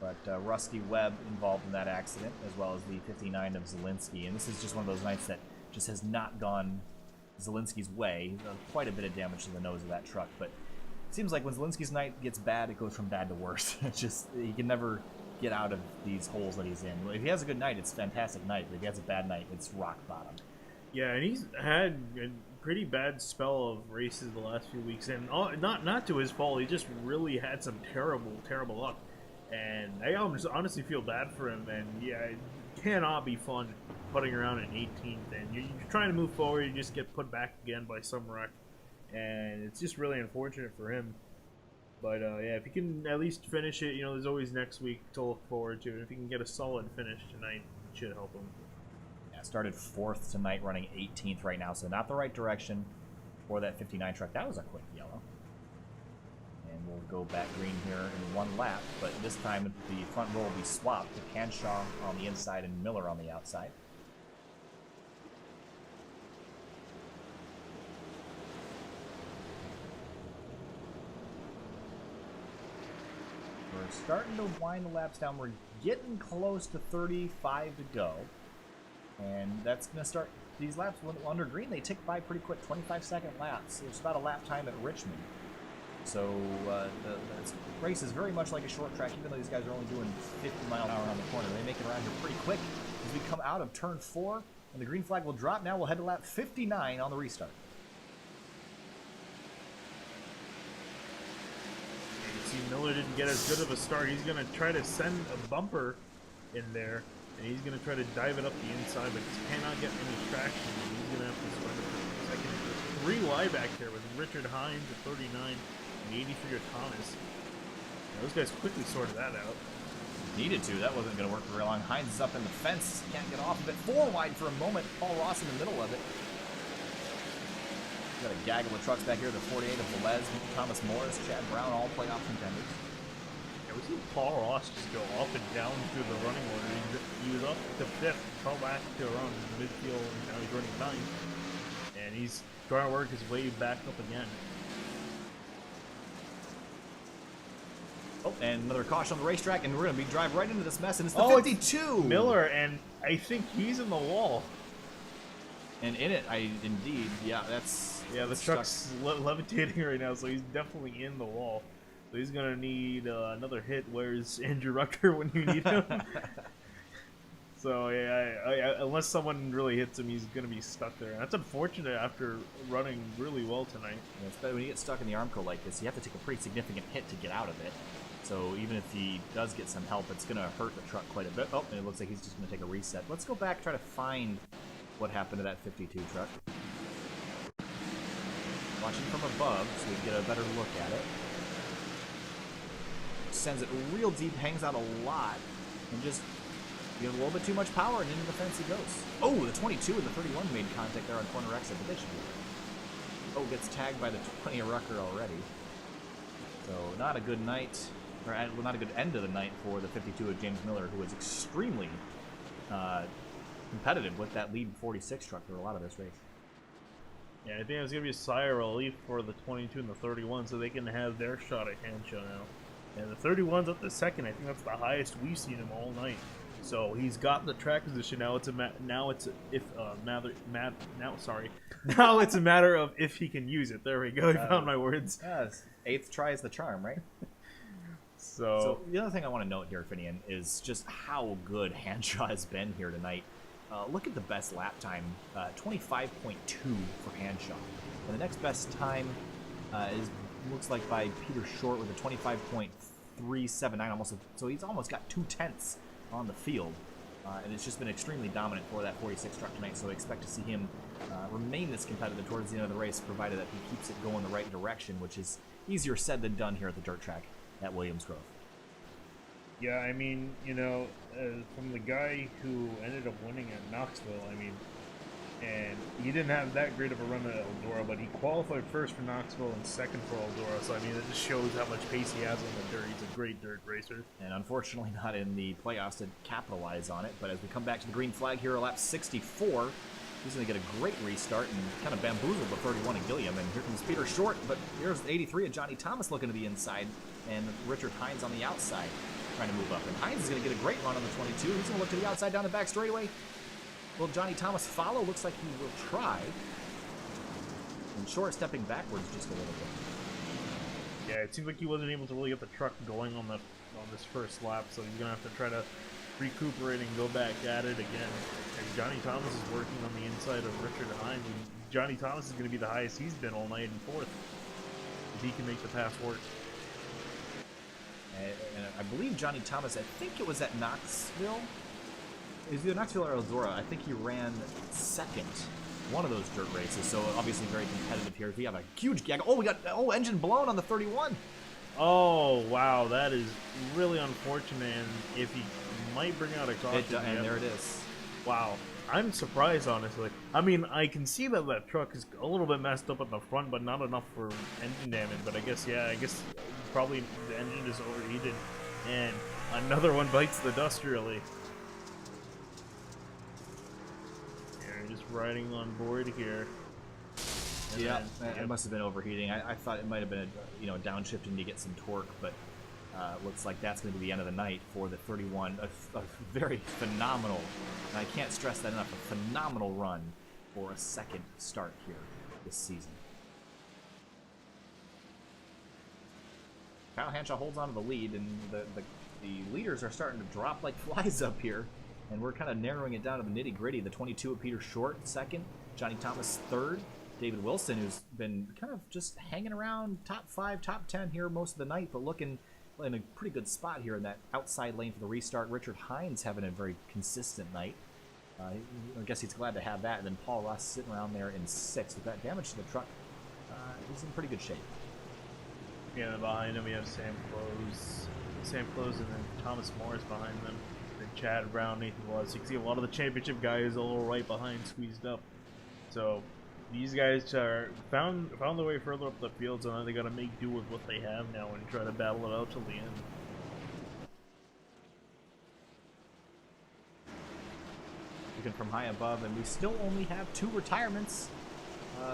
But Rusty Webb involved in that accident, as well as the 59 of Zielinski. And this is just one of those nights that just has not gone Zielinski's way. Quite a bit of damage to the nose of that truck. But it seems like when Zielinski's night gets bad, it goes from bad to worse. It's just, he can never get out of these holes that he's in. If he has a good night, it's a fantastic night. But if he has a bad night, it's rock bottom. Yeah, and he's had a pretty bad spell of races the last few weeks. And not to his fault, he just really had some terrible, terrible luck. And I honestly feel bad for him, and yeah, it cannot be fun putting around in 18th, and you're trying to move forward, you just get put back again by some wreck, and it's just really unfortunate for him. But yeah, if you can at least finish it, there's always next week to look forward to, and if you can get a solid finish tonight, it should help him. Yeah, started 4th tonight, running 18th right now, so not the right direction for that 59 truck. That was a quick yellow. And we'll go back green here in one lap, but this time the front row will be swapped with Hanshaw on the inside and Miller on the outside. We're starting to wind the laps down. We're getting close to 35 to go. And that's going to start, these laps under green, they tick by pretty quick, 25-second laps. There's about a lap time at Richmond. So the race is very much like a short track, even though these guys are only doing 50 miles an hour on the corner. They make it around here pretty quick as we come out of turn 4, and the green flag will drop. Now we'll head to lap 59 on the restart. You see Miller didn't get as good of a start. He's going to try to send a bumper in there, and he's going to try to dive it up the inside, but he cannot get any traction. He's going to have to swim it for a second. 3 back there with Richard Hines at 39. 83 of Thomas. Those guys quickly sorted that out. Needed to. That wasn't going to work for very long. Hines is up in the fence. Can't get off of it. 4 wide for a moment. Paul Ross in the middle of it. Got a gaggle of trucks back here. The 48 of Velez, Thomas Morris, Chad Brown, all playoff contenders. Yeah, we see Paul Ross just go up and down through the running order. He was up to 5th, fell back to around midfield, and now he's running 9th. And he's trying to work his way back up again. Oh, and another caution on the racetrack, and we're going to be drive right into this mess, and it's the 52! Miller, and I think he's in the wall. And in it, indeed, yeah, that's... Yeah, the truck's levitating right now, so he's definitely in the wall. So he's going to need another hit. Where's Andrew Rucker when you need him? So, yeah, unless someone really hits him, he's going to be stuck there. That's unfortunate after running really well tonight. Yeah, it's better when you get stuck in the Armco like this. You have to take a pretty significant hit to get out of it. So even if he does get some help, it's going to hurt the truck quite a bit. Oh, and it looks like he's just going to take a reset. Let's go back, try to find what happened to that 52 truck. Watching from above so we can get a better look at it. Sends it real deep, hangs out a lot, and just gives a little bit too much power, and into the fence he goes. Oh, the 22 and the 31 made contact there on corner exit, but they should be there. Oh, gets tagged by the 20 Rucker already. So not a good night, or not a good end of the night for the 52 of James Miller, who was extremely competitive with that lead 46 truck for a lot of this race. Yeah, I think it's going to be a sigh of relief for the 22 and the 31 so they can have their shot at Hanshaw now. And the 31's up to second. I think that's the highest we've seen him all night. So he's got the track position. Now it's a now it's a matter of if he can use it. There we go. I found my words. Yes. 8th try is the charm, right? So the other thing I want to note here, Finian, is just how good Hanshaw has been here tonight. Look at the best lap time, 25.2 for Hanshaw. And the next best time looks like by Peter Short with a 25.379, almost. So he's almost got 2/10 on the field, and it's just been extremely dominant for that 46 truck tonight. So I expect to see him remain this competitive towards the end of the race, provided that he keeps it going the right direction, which is easier said than done here at the dirt track at Williams Grove. yeah, I mean, you know, from the guy who ended up winning at Knoxville, I mean, and he didn't have that great of a run at Eldora, but he qualified first for Knoxville and second for Eldora, so I mean, it just shows how much pace he has on the dirt. He's a great dirt racer. And unfortunately not in the playoffs to capitalize on it, but as we come back to the green flag here, lap 64, he's going to get a great restart and kind of bamboozle the 31 of Gilliam, and here comes Peter Short, but here's the 83 of Johnny Thomas looking to the inside, and Richard Hines on the outside trying to move up, and Hines is going to get a great run on the 22. He's going to look to the outside down the back straightaway. Will Johnny Thomas follow? Looks like he will try. And Short stepping backwards just a little bit. Yeah, it seems like he wasn't able to really get the truck going on this first lap, so he's gonna have to try to recuperate and go back at it again. And Johnny Thomas is working on the inside of Richard Hines, and Johnny Thomas is going to be the highest he's been all night in 4th if he can make the pass work. And I believe Johnny Thomas, I think it was at Knoxville. It was either Knoxville or Eldora. I think he ran second one of those dirt races, so obviously very competitive here. We have a huge gag. Oh, we got engine blown on the 31. Oh, wow, that is really unfortunate, and if he might bring out a caution. And there it is. Wow. I'm surprised, honestly. I mean, I can see that that truck is a little bit messed up at the front, but not enough for engine damage. But I guess probably the engine is overheated, and another one bites the dust, really. Yeah, just riding on board here. Yeah, it must have been overheating. I thought it might have been a downshifting to get some torque, but looks like that's going to be the end of the night for the 31. A very phenomenal, and I can't stress that enough, a phenomenal run for a second start here this season. Kyle Hanshaw holds on to the lead, and the leaders are starting to drop like flies up here, and we're kind of narrowing it down to the nitty-gritty. The 22 of Peter Short, second. Johnny Thomas, third. David Wilson, who's been kind of just hanging around top 5, top 10 here most of the night, but looking in a pretty good spot here in that outside lane for the restart. Richard Hines having a very consistent night. I guess he's glad to have that. And then Paul Ross sitting around there in 6th. With that damage to the truck, he's in pretty good shape. Yeah, behind him we have Sam Close, and then Thomas Morris behind them. Then Chad Brown, Nathan Wallace. You can see a lot of the championship guys a little right behind, squeezed up. So these guys are found their way further up the field, so now they got to make do with what they have now and try to battle it out till the end. Looking from high above, and we still only have 2 retirements.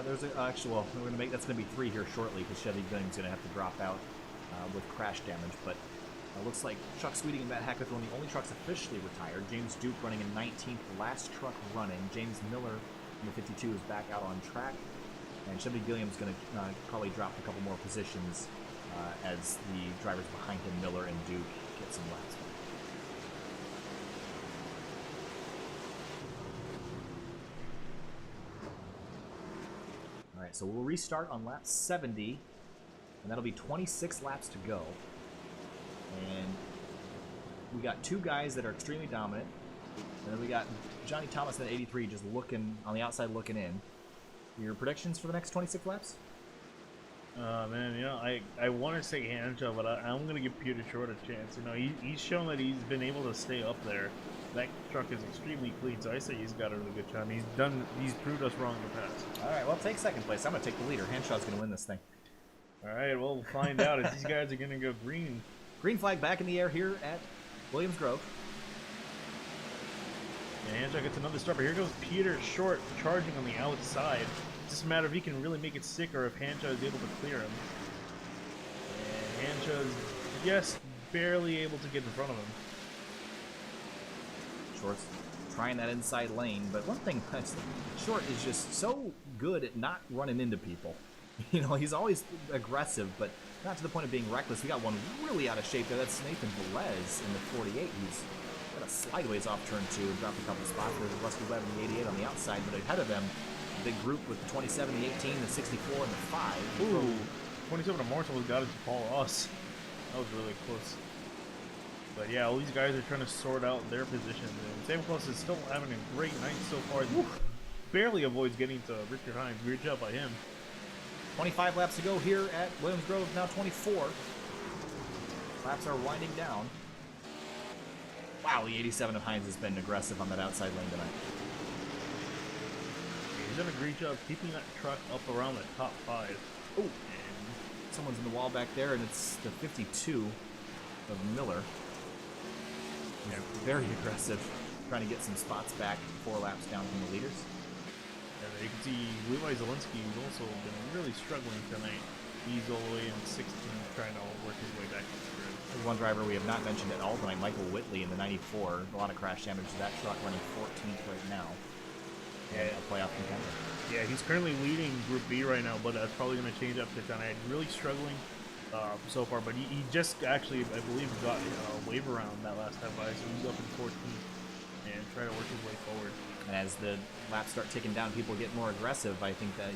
There's that's gonna be 3 here shortly because Chevy Gunning's gonna have to drop out with crash damage. But looks like Chuck Sweeting and Matt Hackett are the only trucks officially retired. James Duke running in 19th, last truck running. James Miller in the 52 is back out on track, and Chevy Gilliam's going to probably drop a couple more positions as the drivers behind him, Miller and Duke, get some laps. All right, so we'll restart on lap 70, and that'll be 26 laps to go. And we got two guys that are extremely dominant. And then we got Johnny Thomas at 83 just looking on the outside, looking in. Your predictions for the next 26 laps? Man, you know, I want to say Hanja, but I'm going to give Peter Short a chance. You know, he's shown that he's been able to stay up there. That truck is extremely clean, so I say he's got a really good shot. He's proved us wrong in the past. All right, well, take second place. I'm going to take the leader. Hanshaw's going to win this thing. All right, well, we'll find out if these guys are going to go green. Green flag back in the air here at Williams Grove. And Hanshot gets another start, but here goes Peter Short charging on the outside. It's just a matter if he can really make it sick or if Hanshot is able to clear him. And Hanshot is just barely able to get in front of him. Short's trying that inside lane, but one thing, Short is just so good at not running into people. You know, he's always aggressive, but not to the point of being reckless. We got one really out of shape there. That's Nathan Velez in the 48. He's got a slideways off turn 2 and dropped a couple spots. There's Rusty Webb in the 88 on the outside, but ahead of them, big group with the 27, the 18, the 64, and the 5. Ooh, 27 of Marshall got it to Paul Ross. That was really close. But yeah, all these guys are trying to sort out their positions. And Sam Close is still having a great night so far. Barely avoids getting to Richard Hines. Weird job by him. 25 laps to go here at Williams Grove, now 24. Laps are winding down. Wow, the 87 of Hines has been aggressive on that outside lane tonight. He's done a great job keeping that truck up around the top 5. Oh, and someone's in the wall back there, and it's the 52 of Miller. Yeah, very aggressive, trying to get some spots back 4 laps down from the leaders. And you can see Levi Zelensky, who's also been really struggling tonight. He's all the way in 16th, trying to work his way back to the grid. There's one driver we have not mentioned at all tonight, Michael Whitley in the 94. A lot of crash damage to that truck, running 14th right now. Yeah, a playoff contender. Yeah, he's currently leading Group B right now, but that's probably going to change up to tonight. Really struggling so far, but he just actually, I believe, got a wave around that last time by, so he's up in 14th and trying to work his way forward. And as the laps start ticking down, people get more aggressive. I think that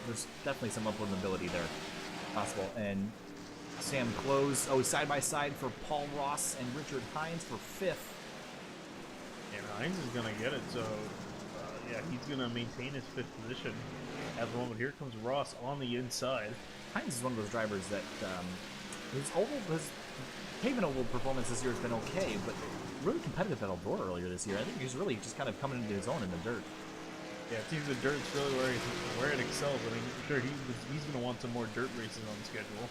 there's definitely some upward mobility there possible. And Sam Close, side by side for Paul Ross and Richard Hines for 5th. And Hines is going to get it, so yeah, he's going to maintain his 5th position at the moment. Here comes Ross on the inside. Hines is one of those drivers that his pavement oval performance this year has been okay, but really competitive at Eldora earlier this year. I think he's really just kind of coming into his own in the dirt. Yeah, it seems the dirt's really where it excels. I mean, I'm sure he's going to want some more dirt races on the schedule.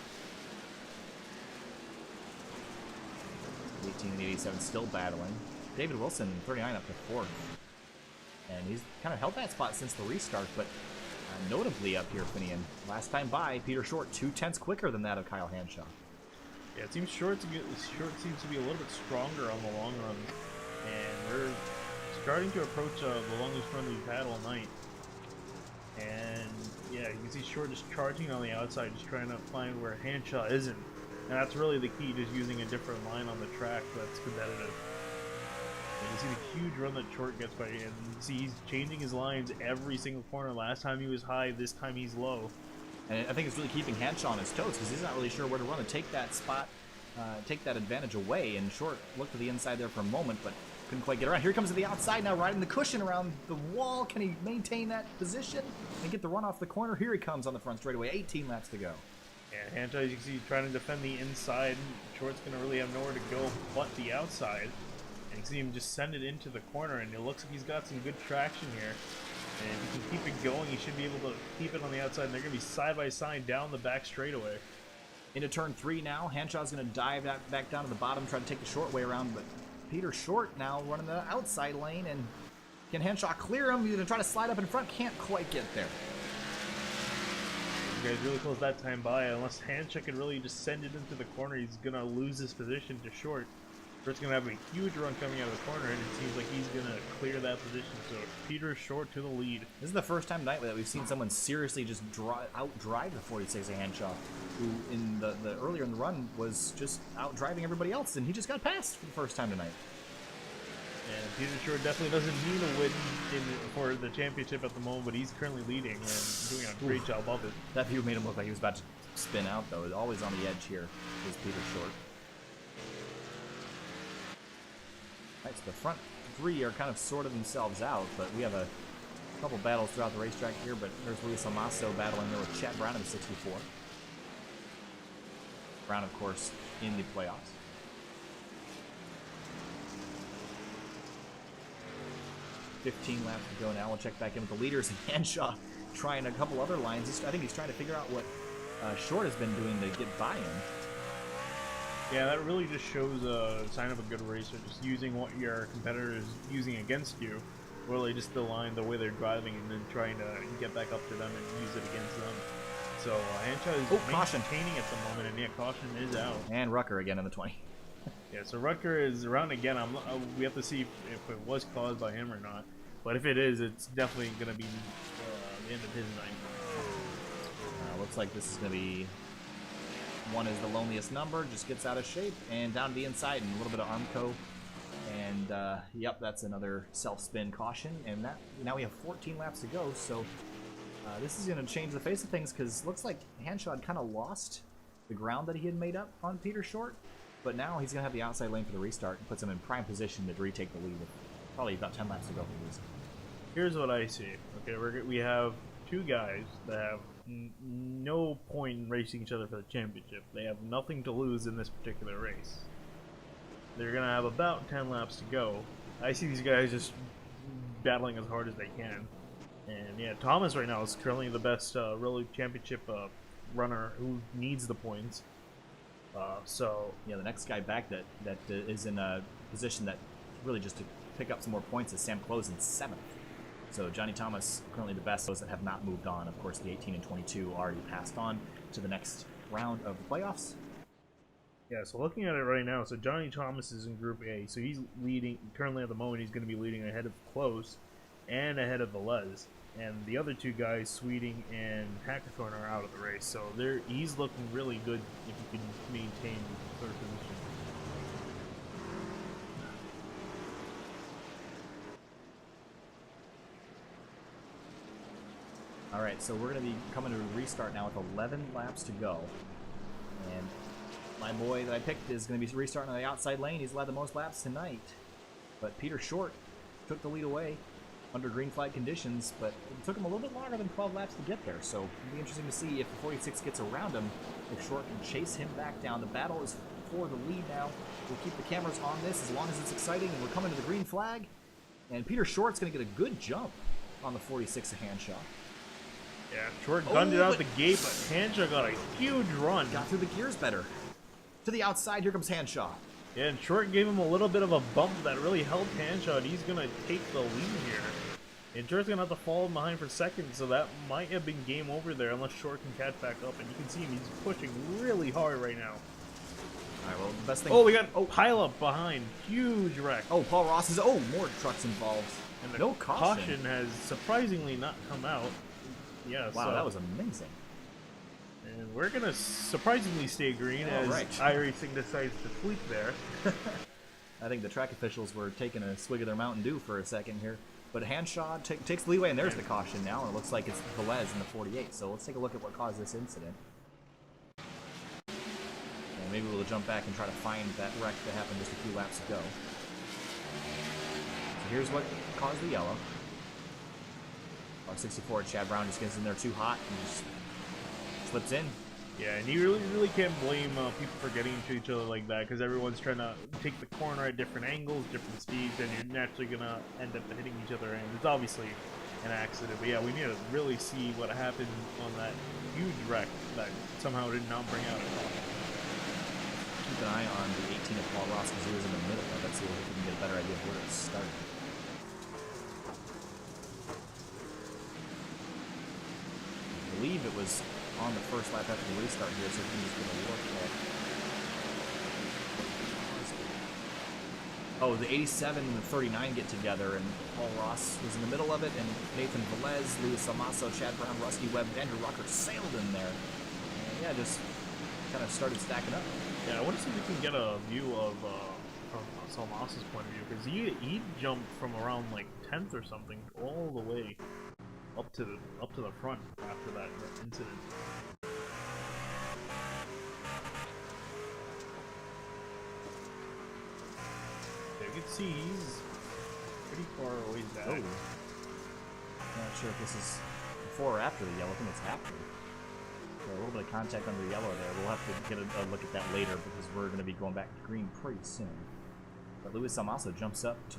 18 and 87 still battling. David Wilson, 39 up to 4th. And he's kind of held that spot since the restart, but notably up here, Finian. Last time by, Peter Short, 2/10 quicker than that of Kyle Hanshaw. Yeah, it seems Short seems to be a little bit stronger on the long run, and we're starting to approach the longest run we've had all night. And yeah, you can see Short just charging on the outside, just trying to find where Hanshaw isn't. And that's really the key, just using a different line on the track that's competitive. And you see the huge run that Short gets by, and you see he's changing his lines every single corner. Last time he was high, this time he's low. And I think it's really keeping Hanshaw on his toes because he's not really sure where to run to take that spot, take that advantage away. And Short looked to the inside there for a moment, but couldn't quite get around. Here comes to the outside now, riding the cushion around the wall. Can he maintain that position and get the run off the corner? Here he comes on the front straightaway. 18 laps to go. Yeah, Hanshaw, as you can see, trying to defend the inside. Short's going to really have nowhere to go but the outside. And you can see him just send it into the corner, and it looks like he's got some good traction here. And if he can keep it going, he should be able to keep it on the outside, and they're going to be side by side down the back straightaway. Into turn 3 now. Hanshaw's going to dive that back down to the bottom, try to take the short way around, but Peter Short now running the outside lane, and can Hanshaw clear him? He's going to try to slide up in front, can't quite get there. You guys really close that time by. Unless Hanshaw can really just send it into the corner, he's going to lose his position to Short. Short's going to have a huge run coming out of the corner, and it seems like he's going to clear that position. So Peter Short to the lead. This is the first time tonight that we've seen someone seriously just out-drive the 46 of Hanshaw, who in the earlier in the run was just out-driving everybody else, and he just got passed for the first time tonight. And Peter Short definitely doesn't need a win for the championship at the moment, but he's currently leading and doing a great job of it. That view made him look like he was about to spin out, though. Always on the edge here is Peter Short. Right, so the front three are kind of sorted themselves out, but we have a couple battles throughout the racetrack here, but there's Luis Amasso battling there with Chad Brown in the 64. Brown, of course, in the playoffs. $15 laps to go now. We'll check back in with the leaders. Hanshaw trying a couple other lines. I think he's trying to figure out what Short has been doing to get by him. Yeah, that really just shows a sign of a good racer, just using what your competitor is using against you, really just the line, the way they're driving, and then trying to get back up to them and use it against them. So Hanshaw is maintaining at the moment, and yeah, caution is out. And Rucker again in the 20. Yeah, so Rucker is around again. We have to see if it was caused by him or not. But if it is, it's definitely going to be the end of his night. Looks like this is going to be one is the loneliest number, just gets out of shape, and down to the inside, and a little bit of Armco. And, yep, that's another self-spin caution. And that now we have 14 laps to go, so this is going to change the face of things, because looks like Hanshaw had kind of lost the ground that he had made up on Peter Short. But now he's going to have the outside lane for the restart, and puts him in prime position to retake the lead with probably about 10 laps to go for the restart. Here's what I see. Okay, we have two guys that have no point in racing each other for the championship. They have nothing to lose in this particular race. They're going to have about 10 laps to go. I see these guys just battling as hard as they can. And yeah, Thomas right now is currently the best really championship runner who needs the points. So yeah, the next guy back that is in a position that really just to pick up some more points is Sam Close in 7th. So Johnny Thomas currently the best. Those that have not moved on, of course, the 18 and 22 already passed on to the next round of the playoffs. Yeah, so looking at it right now, so Johnny Thomas is in Group A, so he's leading currently at the moment. He's going to be leading ahead of Close and ahead of Velez. And the other two guys, Sweeting and Hackathorn, are out of the race. So he's looking really good if he can maintain third position. All right, so we're going to be coming to a restart now with 11 laps to go. And my boy that I picked is going to be restarting on the outside lane. He's led the most laps tonight. But Peter Short took the lead away under green flag conditions, but it took him a little bit longer than 12 laps to get there. So it'll be interesting to see if the 46 gets around him, if Short can chase him back down. The battle is for the lead now. We'll keep the cameras on this as long as it's exciting, and we're coming to the green flag. And Peter Short's going to get a good jump on the 46 of Hanshaw. Yeah, Short gunned it out the gate, but Hanshaw got a huge run. Got through the gears better. To the outside, here comes Hanshaw. Yeah, and Short gave him a little bit of a bump that really helped Hanshaw, and he's going to take the lead here. And Short's going to have to fall behind for second, so that might have been game over there unless Short can catch back up. And you can see him, he's pushing really hard right now. All right, well, the best thing... Oh, we got pile up behind. Huge wreck. Oh, Paul Ross is... Oh, more trucks involved. And the no caution has surprisingly not come out. Yeah, wow, that was amazing. And we're going to surprisingly stay green as iRacing decides to sweep there. I think the track officials were taking a swig of their Mountain Dew for a second here. But Hanshaw takes the leeway, and there's the caution now. And it looks like it's Velez in the 48. So let's take a look at what caused this incident. And maybe we'll jump back and try to find that wreck that happened just a few laps ago. So here's what caused the yellow. Our 64, Chad Brown just gets in there too hot and just slips in. Yeah, and you really can't blame people for getting into each other like that, because everyone's trying to take the corner at different angles, different speeds, and you're naturally going to end up hitting each other. And it's obviously an accident. But yeah, we need to really see what happened on that huge wreck that somehow did not bring out a caution. Keep an eye on the 18 of Paul Ross, because he was in the middle. Let's see if we can get a better idea of where it started. I believe it was on the first lap after the restart here, so we can just get a look at... Oh, the 87 and the 39 get together, and Paul Ross was in the middle of it, and Nathan Velez, Luis Amasso, Chad Brown, Rusty Webb, Andrew Rucker sailed in there. And yeah, just kind of started stacking up. Yeah, I want to see if we can get a view of from Salmas's point of view, because he jumped from around like 10th or something all the way up to the front after that incident. Yeah, you can can see, he's pretty far away back. Oh. Not sure if this is before or after the yellow. I think it's after. So a little bit of contact under the yellow there. We'll have to get a look at that later because we're going to be going back to green pretty soon. But Luis Almaso jumps up to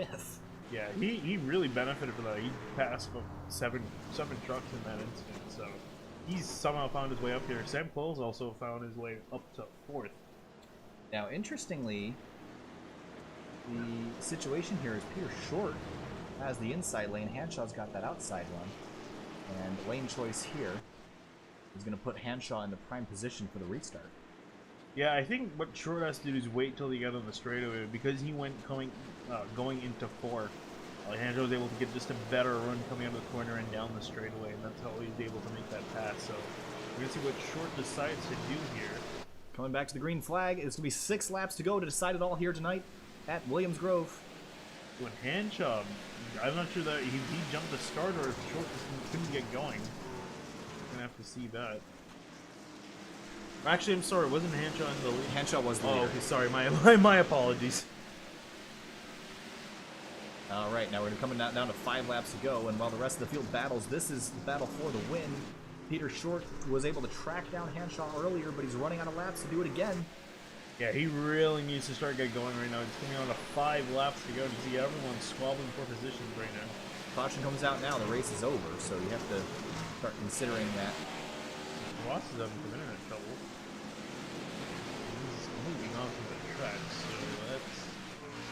5th. Yeah, he really benefited from that. He passed seven trucks in that incident, so he's somehow found his way up here. Sam Close also found his way up to 4th. Now, interestingly, the situation here is Peter Short has the inside lane. Hanshaw's got that outside one. And lane choice here is going to put Hanshaw in the prime position for the restart. Yeah, I think what Short has to do is wait till he got on the straightaway because he went going into 4. Hanshaw was able to get just a better run coming out of the corner and down the straightaway, and that's how he's able to make that pass. So we're going to see what Short decides to do here. Coming back to the green flag, it's going to be 6 laps to go to decide it all here tonight at Williams Grove. When Hanshaw, I'm not sure that he jumped the start or if Short just couldn't get going. We're going to have to see that. Actually, I'm sorry, wasn't Hanshaw in the lead? Hanshaw was the leader. leader. Okay, sorry, my apologies. All right, now we're coming down to 5 laps to go, and while the rest of the field battles, this is the battle for the win. Peter Short was able to track down Hanshaw earlier, but he's running out of laps to do it again. Yeah, he really needs to start getting going right now. It's coming on to 5 laps to go to see everyone squabbling for positions right now. Caution comes out now, the race is over, so you have to start considering that. Ross is having some internet trouble. He's moving off of the track, so that's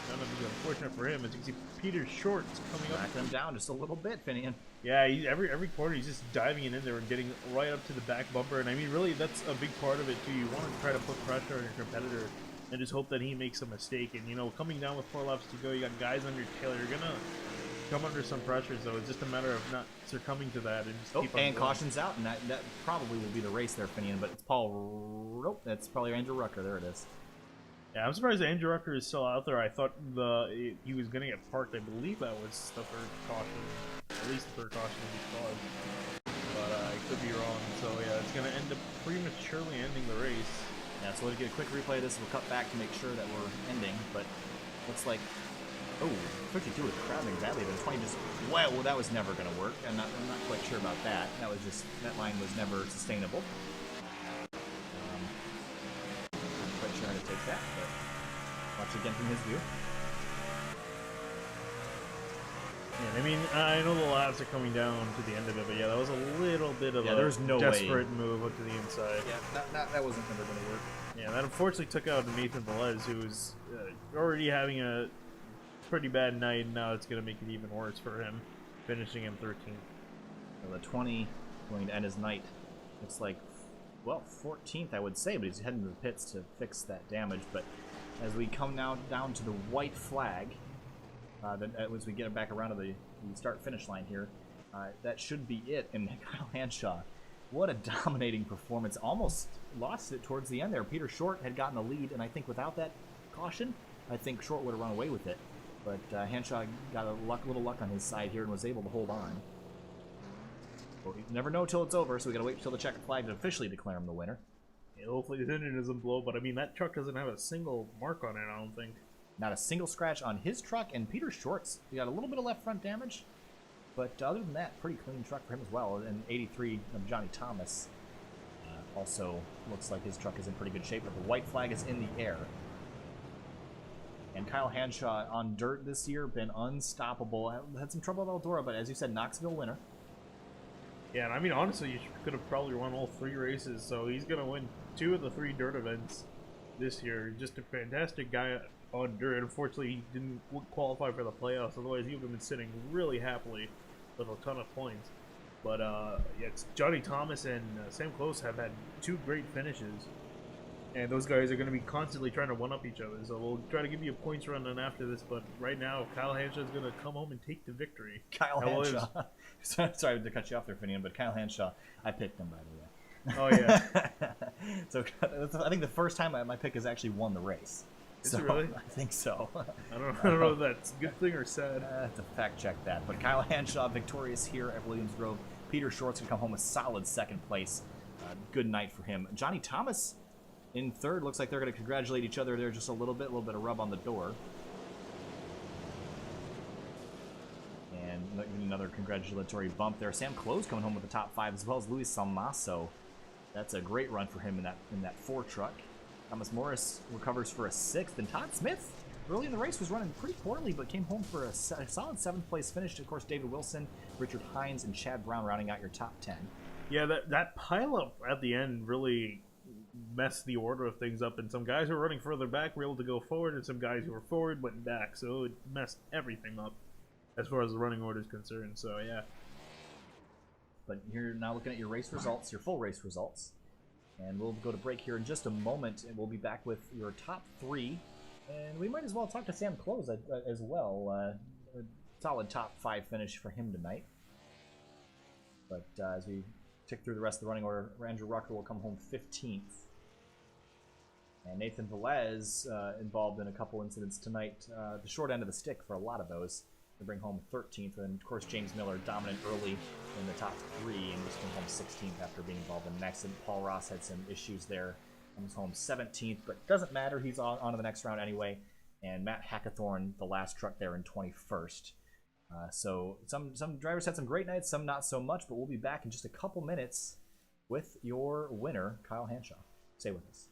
gonna be unfortunate for him. As you can see, Peter Short's coming up. Knocking him down just a little bit, Finian. Yeah, every corner he's just diving in there and getting right up to the back bumper. And I mean, really, that's a big part of it too. You want to try to put pressure on your competitor and just hope that he makes a mistake. And you know, coming down with 4 laps to go, you got guys on your tail. You're gonna come under some pressure, so it's just a matter of not succumbing to that and just keep on and going. Caution's out, and that probably will be the race there, Finian. But it's Paul. Nope, that's probably Andrew Rucker. There it is. Yeah, I'm surprised that Andrew Rucker is still out there. I thought he was going to get parked. I believe that was the third caution, at least the third caution of his cause. But I could be wrong. So yeah, it's going to end up prematurely ending the race. Yeah, so we'll get a quick replay of this. We'll cut back to make sure that we're ending. But looks like, oh, 52 was crowding badly. But 20 just, well, that was never going to work. I'm not quite sure about that. That line was never sustainable. Not quite sure how to take that, but watch again from his view. Yeah, I mean, I know the laps are coming down to the end of it, but yeah, that was a little bit of there's no desperate move up to the inside. Yeah, that wasn't never going to work. Yeah, that unfortunately took out Nathan Velez, who was already having a pretty bad night, and now it's going to make it even worse for him, finishing in 13th. So the 20 going to end his night. Looks like, well, 14th, I would say, but he's heading to the pits to fix that damage. But as we come now down to the white flag, as we get back around to the start-finish line here, that should be it. And Kyle Hanshaw, what a dominating performance. Almost lost it towards the end there. Peter Short had gotten the lead, and I think without that caution, I think Short would have run away with it. But Hanshaw got a little luck on his side here and was able to hold on. Well, you never know till it's over, so we got to wait until the checkered flag to officially declare him the winner. Yeah, hopefully his engine doesn't blow, but I mean, that truck doesn't have a single mark on it, I don't think. Not a single scratch on his truck, and Peter Short's, he got a little bit of left front damage, but other than that, pretty clean truck for him as well. And 83 of Johnny Thomas also looks like his truck is in pretty good shape, but the white flag is in the air. And Kyle Hanshaw on dirt this year, been unstoppable. Had some trouble at Eldora, but as you said, Knoxville winner. Yeah, and I mean, honestly, you could have probably won all 3 races, so he's going to win 2 of the 3 dirt events this year. Just a fantastic guy on dirt. Unfortunately, he didn't qualify for the playoffs, otherwise he would have been sitting really happily with a ton of points. But yeah, it's Johnny Thomas and Sam Close have had 2 great finishes, and those guys are going to be constantly trying to one-up each other. So we'll try to give you a points run on after this, but right now, Kyle Hanshaw is going to come home and take the victory. Kyle Hanshaw. Sorry to cut you off there, Finian, but Kyle Hanshaw, I picked him, by the way. Oh, yeah. So I think the first time my pick has actually won the race. Is so, it really? I think so. I don't know if that's a good thing or sad. I have to fact check that. But Kyle Hanshaw victorious here at Williams Grove. Peter Short's going to come home with solid second place. Good night for him. Johnny Thomas in third. Looks like they're going to congratulate each other there just a little bit of rub on the door. another congratulatory bump there. Sam Close coming home with the top 5, as well as Luis Salmaso. That's a great run for him in that 4 truck. Thomas Morris recovers for a 6th, and Todd Smith early in the race was running pretty poorly, but came home for a solid 7th place finish. Of course, David Wilson, Richard Hines, and Chad Brown rounding out your top 10. Yeah, that pileup at the end really messed the order of things up, and some guys who were running further back were able to go forward, and some guys who were forward went back, so it messed everything up as far as the running order is concerned. So yeah. But you're now looking at your race results, your full race results, and we'll go to break here in just a moment, and we'll be back with your top 3, and we might as well talk to Sam Close as well. A solid top 5 finish for him tonight. But as we tick through the rest of the running order, Andrew Rucker will come home 15th. And Nathan Velez involved in a couple incidents tonight. The short end of the stick for a lot of those to bring home 13th. And of course, James Miller dominant early in the top 3 and just came home 16th after being involved in an accident. Paul Ross had some issues there. Comes home 17th, but doesn't matter. He's on to the next round anyway. And Matt Hackathorn, the last truck there, in 21st. So some drivers had some great nights, some not so much, but we'll be back in just a couple minutes with your winner, Kyle Hanshaw. Stay with us.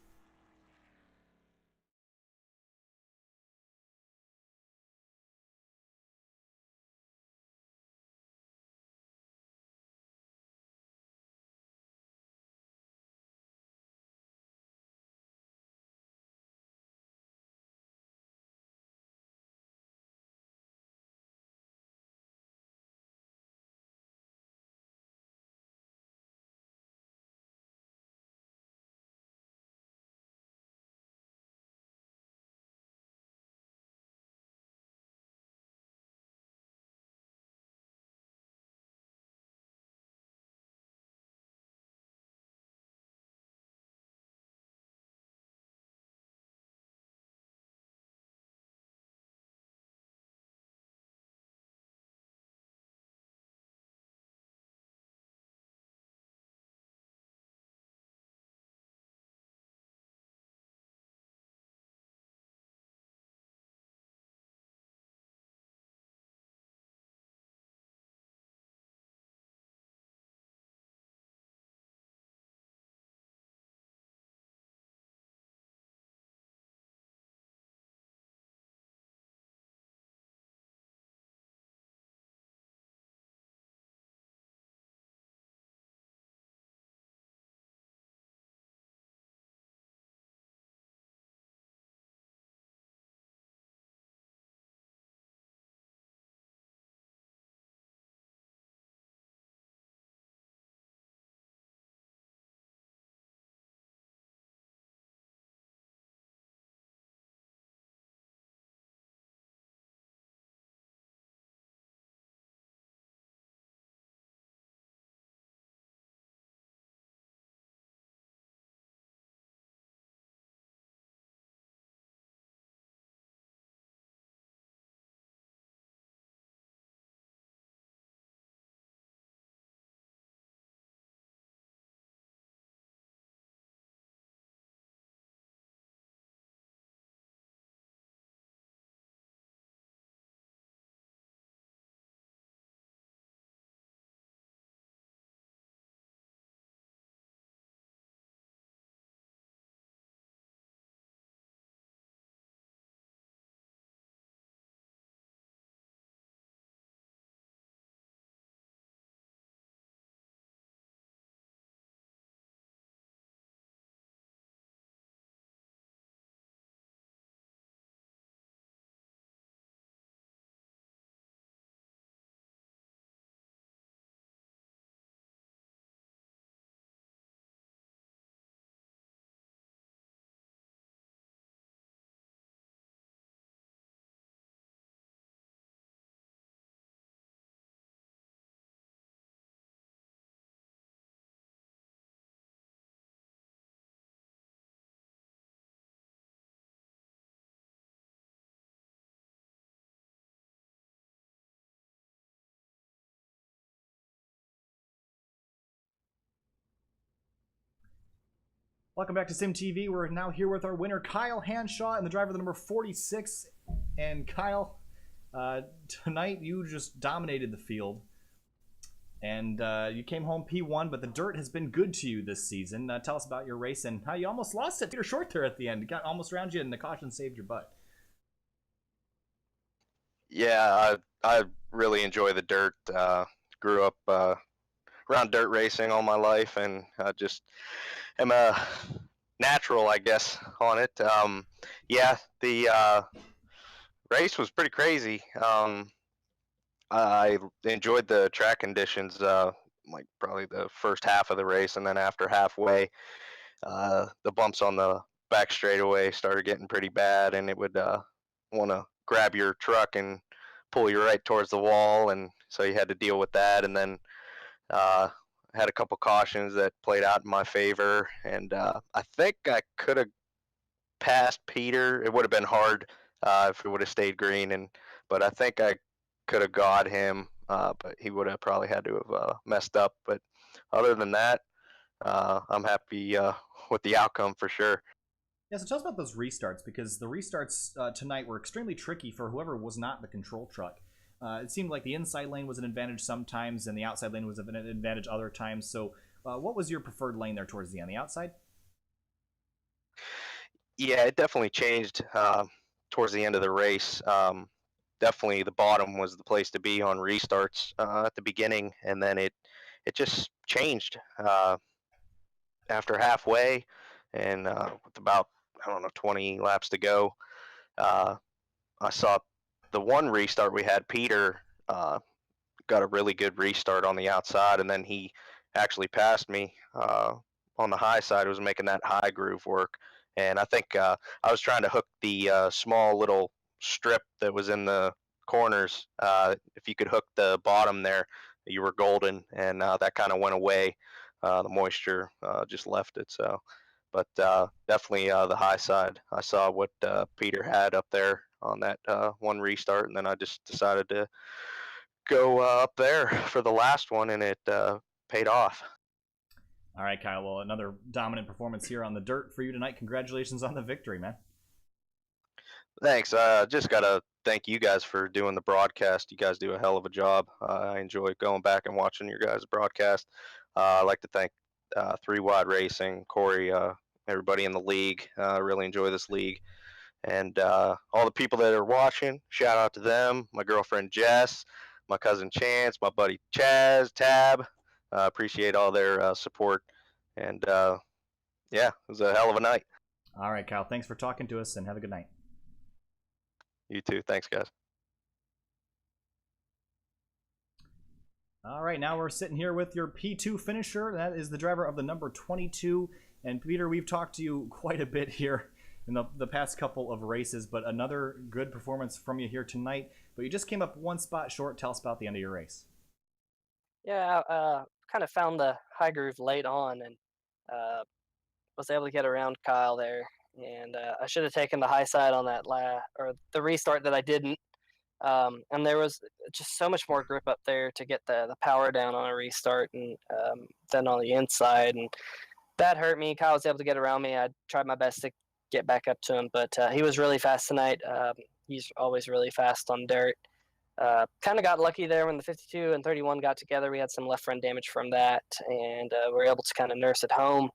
Welcome back to Sim TV. We're now here with our winner, Kyle Hanshaw, and the driver, the number 46. And Kyle, Tonight you just dominated the field, and you came home P1, but the dirt has been good to you this season. Tell us about your race and how you almost lost it. Peter Short there at the end. Got almost around you, and the caution saved your butt. Yeah, I really enjoy the dirt. Grew up around dirt racing all my life, and I just am a natural, I guess, on it. Yeah, the race was pretty crazy. I enjoyed the track conditions, like probably the first half of the race, and then after halfway, the bumps on the back straightaway started getting pretty bad, and it would want to grab your truck and pull you right towards the wall, and so you had to deal with that. And then uh, had a couple cautions that played out in my favor, and I think I could have passed Peter. It would have been hard if it would have stayed green, but I think I could have got him, but he would have probably had to have messed up. But other than that, I'm happy with the outcome for sure. Yeah, so tell us about those restarts, because the restarts tonight were extremely tricky for whoever was not the control truck. It seemed like the inside lane was an advantage sometimes, and the outside lane was an advantage other times. So what was your preferred lane there towards the end? The outside? Yeah, it definitely changed towards the end of the race. Definitely the bottom was the place to be on restarts at the beginning, and then it just changed after halfway, and with about, I don't know, 20 laps to go. Uh, I saw the one restart we had. Peter got a really good restart on the outside, and then he actually passed me on the high side. Was making that high groove work, and I think I was trying to hook the small little strip that was in the corners. If you could hook the bottom there, you were golden, and that kind of went away. The moisture just left it. So, but definitely the high side. I saw what Peter had up there on that one restart, and then I just decided to go up there for the last one, and it paid off. All right, Kyle. Well, another dominant performance here on the dirt for you tonight. Congratulations on the victory, man. Thanks. Just got to thank you guys for doing the broadcast. You guys do a hell of a job. I enjoy going back and watching your guys' broadcast. I'd like to thank 3WideRacing, Corey, everybody in the league. I really enjoy this league. And all the people that are watching, shout out to them. My girlfriend Jess, my cousin Chance, my buddy Chaz, Tab. Appreciate all their support. And yeah, it was a hell of a night. All right, Kyle. Thanks for talking to us, and have a good night. You too. Thanks, guys. All right, now we're sitting here with your P2 finisher. That is the driver of the number 22. And Peter, we've talked to you quite a bit here in the past couple of races, but another good performance from you here tonight. But you just came up one spot short. Tell us about the end of your race. Yeah, kind of found the high groove late on, and was able to get around Kyle there. And I should have taken the high side on that or the restart that I didn't. And there was just so much more grip up there to get the power down on a restart, and then on the inside, and that hurt me. Kyle was able to get around me. I tried my best to get back up to him, but he was really fast tonight. He's always really fast on dirt. Kind of got lucky there when the 52 and 31 got together. We had some left front damage from that, and we were able to kind of nurse it home.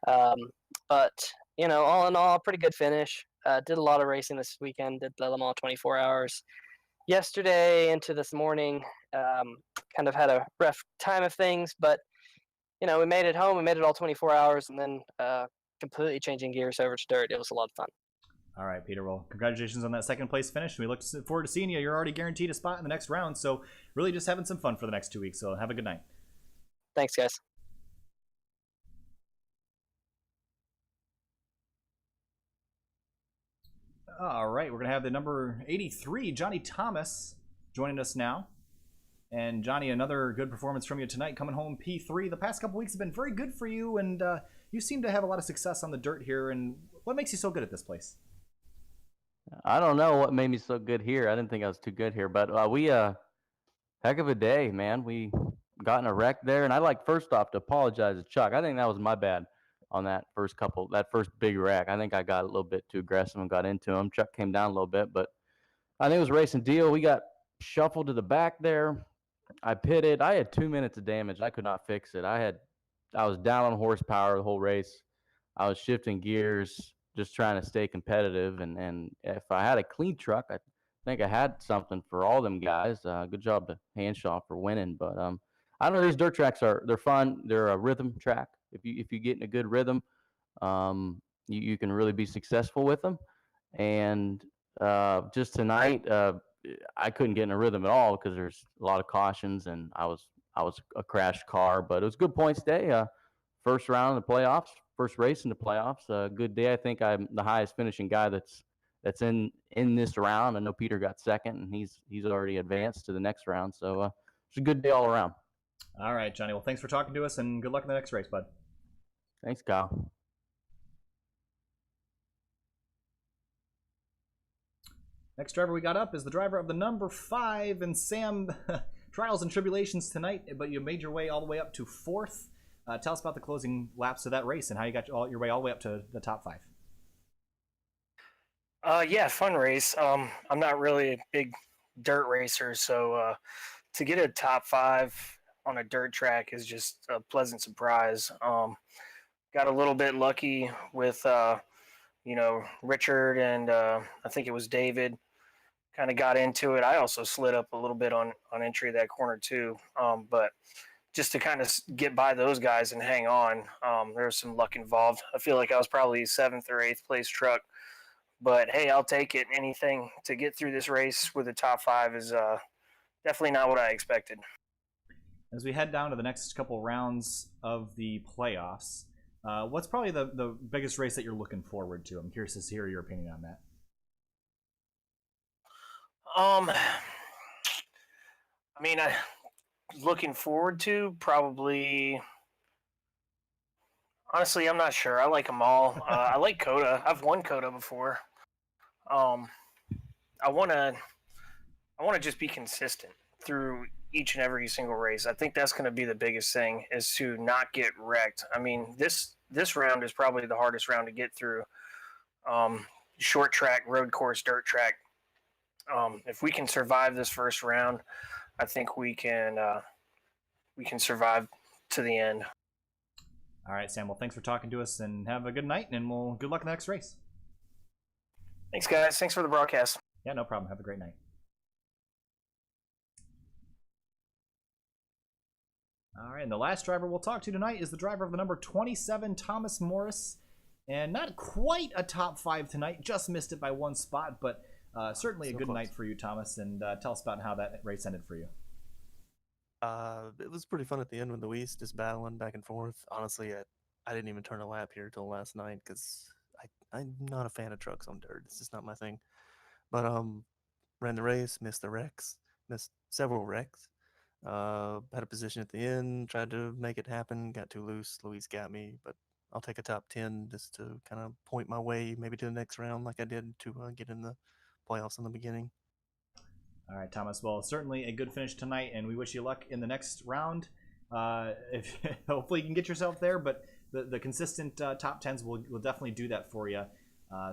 But all in all, pretty good finish. Did a lot of racing this weekend. Did the Le Mans 24 hours yesterday into this morning. Kind of had a rough time of things, but we made it home. We made it all 24 hours, and then completely changing gears over to dirt. It was a lot of fun. All right, Peter. Well, congratulations on that second place finish. We look forward to seeing you. You're already guaranteed a spot in the next round, so really just having some fun for the next 2 weeks. So have a good night. Thanks, guys. All right, we're going to have the number 83, Johnny Thomas, joining us now. And Johnny, another good performance from you tonight, coming home P3. The past couple weeks have been very good for you, and you seem to have a lot of success on the dirt here. And what makes you so good at this place? I don't know what made me so good here. I didn't think I was too good here, but we heck of a day, man. We got in a wreck there, and I'd like first off to apologize to Chuck. I think that was my bad on that first big wreck. I think I got a little bit too aggressive and got into him. Chuck came down a little bit, but I think it was racing deal. We got shuffled to the back there. I pitted. I had 2 minutes of damage. I could not fix it. I was down on horsepower the whole race. I was shifting gears, just trying to stay competitive. And if I had a clean truck, I think I had something for all them guys. Good job to Hanshaw for winning. But I don't know. These dirt tracks they're fun. They're a rhythm track. If you get in a good rhythm, you can really be successful with them. And just tonight, I couldn't get in a rhythm at all because there's a lot of cautions, and I was a crashed car. But it was a good points day. First round of the playoffs, first race in the playoffs. Good day. I think I'm the highest finishing guy that's in this round. I know Peter got second, and he's already advanced to the next round. So it's a good day all around. All right, Johnny. Well, thanks for talking to us, and good luck in the next race, bud. Thanks, Kyle. Next driver we got up is the driver of the number 5, and Sam, trials and tribulations tonight, but you made your way all the way up to 4th. Tell us about the closing laps of that race and how you got your way all the way up to the top 5. Yeah, fun race. I'm not really a big dirt racer, so to get a top 5 on a dirt track is just a pleasant surprise. Got a little bit lucky with Richard and I think it was David. Kind of got into it. I also slid up a little bit on entry of that corner too, but just to kind of get by those guys and hang on, there was some luck involved. I feel like I was probably 7th or 8th place truck, but hey, I'll take it. Anything to get through this race with a top 5 is definitely not what I expected. As we head down to the next couple rounds of the playoffs, what's probably the biggest race that you're looking forward to? I'm curious to hear your opinion on that. I mean, looking forward to probably. Honestly, I'm not sure. I like them all. I like Coda. I've won Coda before. I want to just be consistent through each and every single race. I think that's going to be the biggest thing, is to not get wrecked. I mean, this round is probably the hardest round to get through. Short track, road course, dirt track. If we can survive this first round, I think we can survive to the end. All right, Sam. Well, thanks for talking to us, and have a good night, and good luck in the next race. Thanks, guys. Thanks for the broadcast. Yeah, no problem. Have a great night. All right, and the last driver we'll talk to tonight is the driver of the number 27, Thomas Morris. And not quite a top 5 tonight, just missed it by 1 spot, but certainly a good night for you, Thomas. And tell us about how that race ended for you. It was pretty fun at the end with Luis just battling back and forth. Honestly, I didn't even turn a lap here till last night because I'm not a fan of trucks on dirt. It's just not my thing. But ran the race, missed several wrecks. Had a position at the end, tried to make it happen, got too loose. Luis got me, but I'll take a top 10 just to kind of point my way maybe to the next round like I did to get in the playoffs in the beginning. All right, Thomas. Well, certainly a good finish tonight, and we wish you luck in the next round. If hopefully you can get yourself there, but the consistent top 10s will definitely do that for you.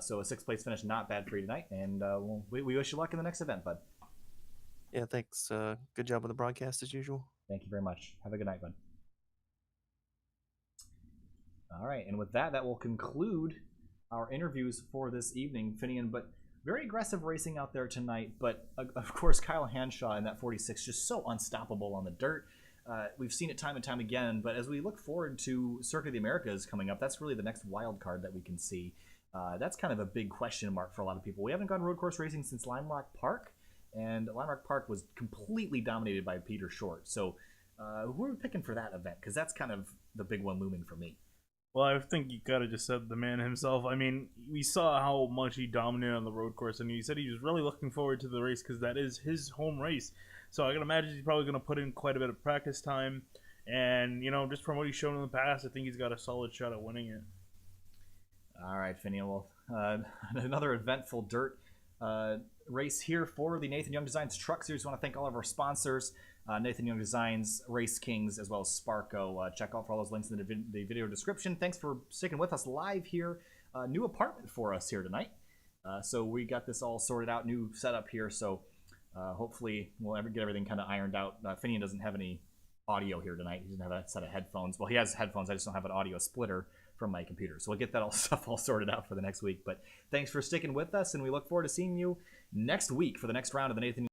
So a 6th place finish, not bad for you tonight, and we wish you luck in the next event, bud. Yeah, thanks. Good job with the broadcast as usual. Thank you very much. Have a good night, bud. All right, and with that will conclude our interviews for this evening, Finian. But very aggressive racing out there tonight, but of course Kyle Hanshaw in that 46 just so unstoppable on the dirt. We've seen it time and time again, but as we look forward to Circuit of the Americas coming up, that's really the next wild card that we can see. That's kind of a big question mark for a lot of people. We haven't gone road course racing since Lime Rock Park, and Lime Rock Park was completely dominated by Peter Short. So who are we picking for that event? Because that's kind of the big one looming for me. Well, I think you gotta just said the man himself. I mean, we saw how much he dominated on the road course, and he said he was really looking forward to the race because that is his home race. So I can imagine he's probably going to put in quite a bit of practice time, and just from what he's shown in the past, I think he's got a solid shot at winning it. All right, Finian. Well, another eventful dirt race here for the Nathan Young Designs Truck Series. I want to thank all of our sponsors. Nathan Young Designs, Race Kings, as well as Sparco. Check out for all those links in the video description. Thanks for sticking with us live here. New apartment for us here tonight. So we got this all sorted out, new setup here. So hopefully we'll get everything kind of ironed out. Finian doesn't have any audio here tonight. He doesn't have a set of headphones. Well, he has headphones. I just don't have an audio splitter from my computer. So we'll get that all stuff all sorted out for the next week. But thanks for sticking with us, and we look forward to seeing you next week for the next round of the Nathan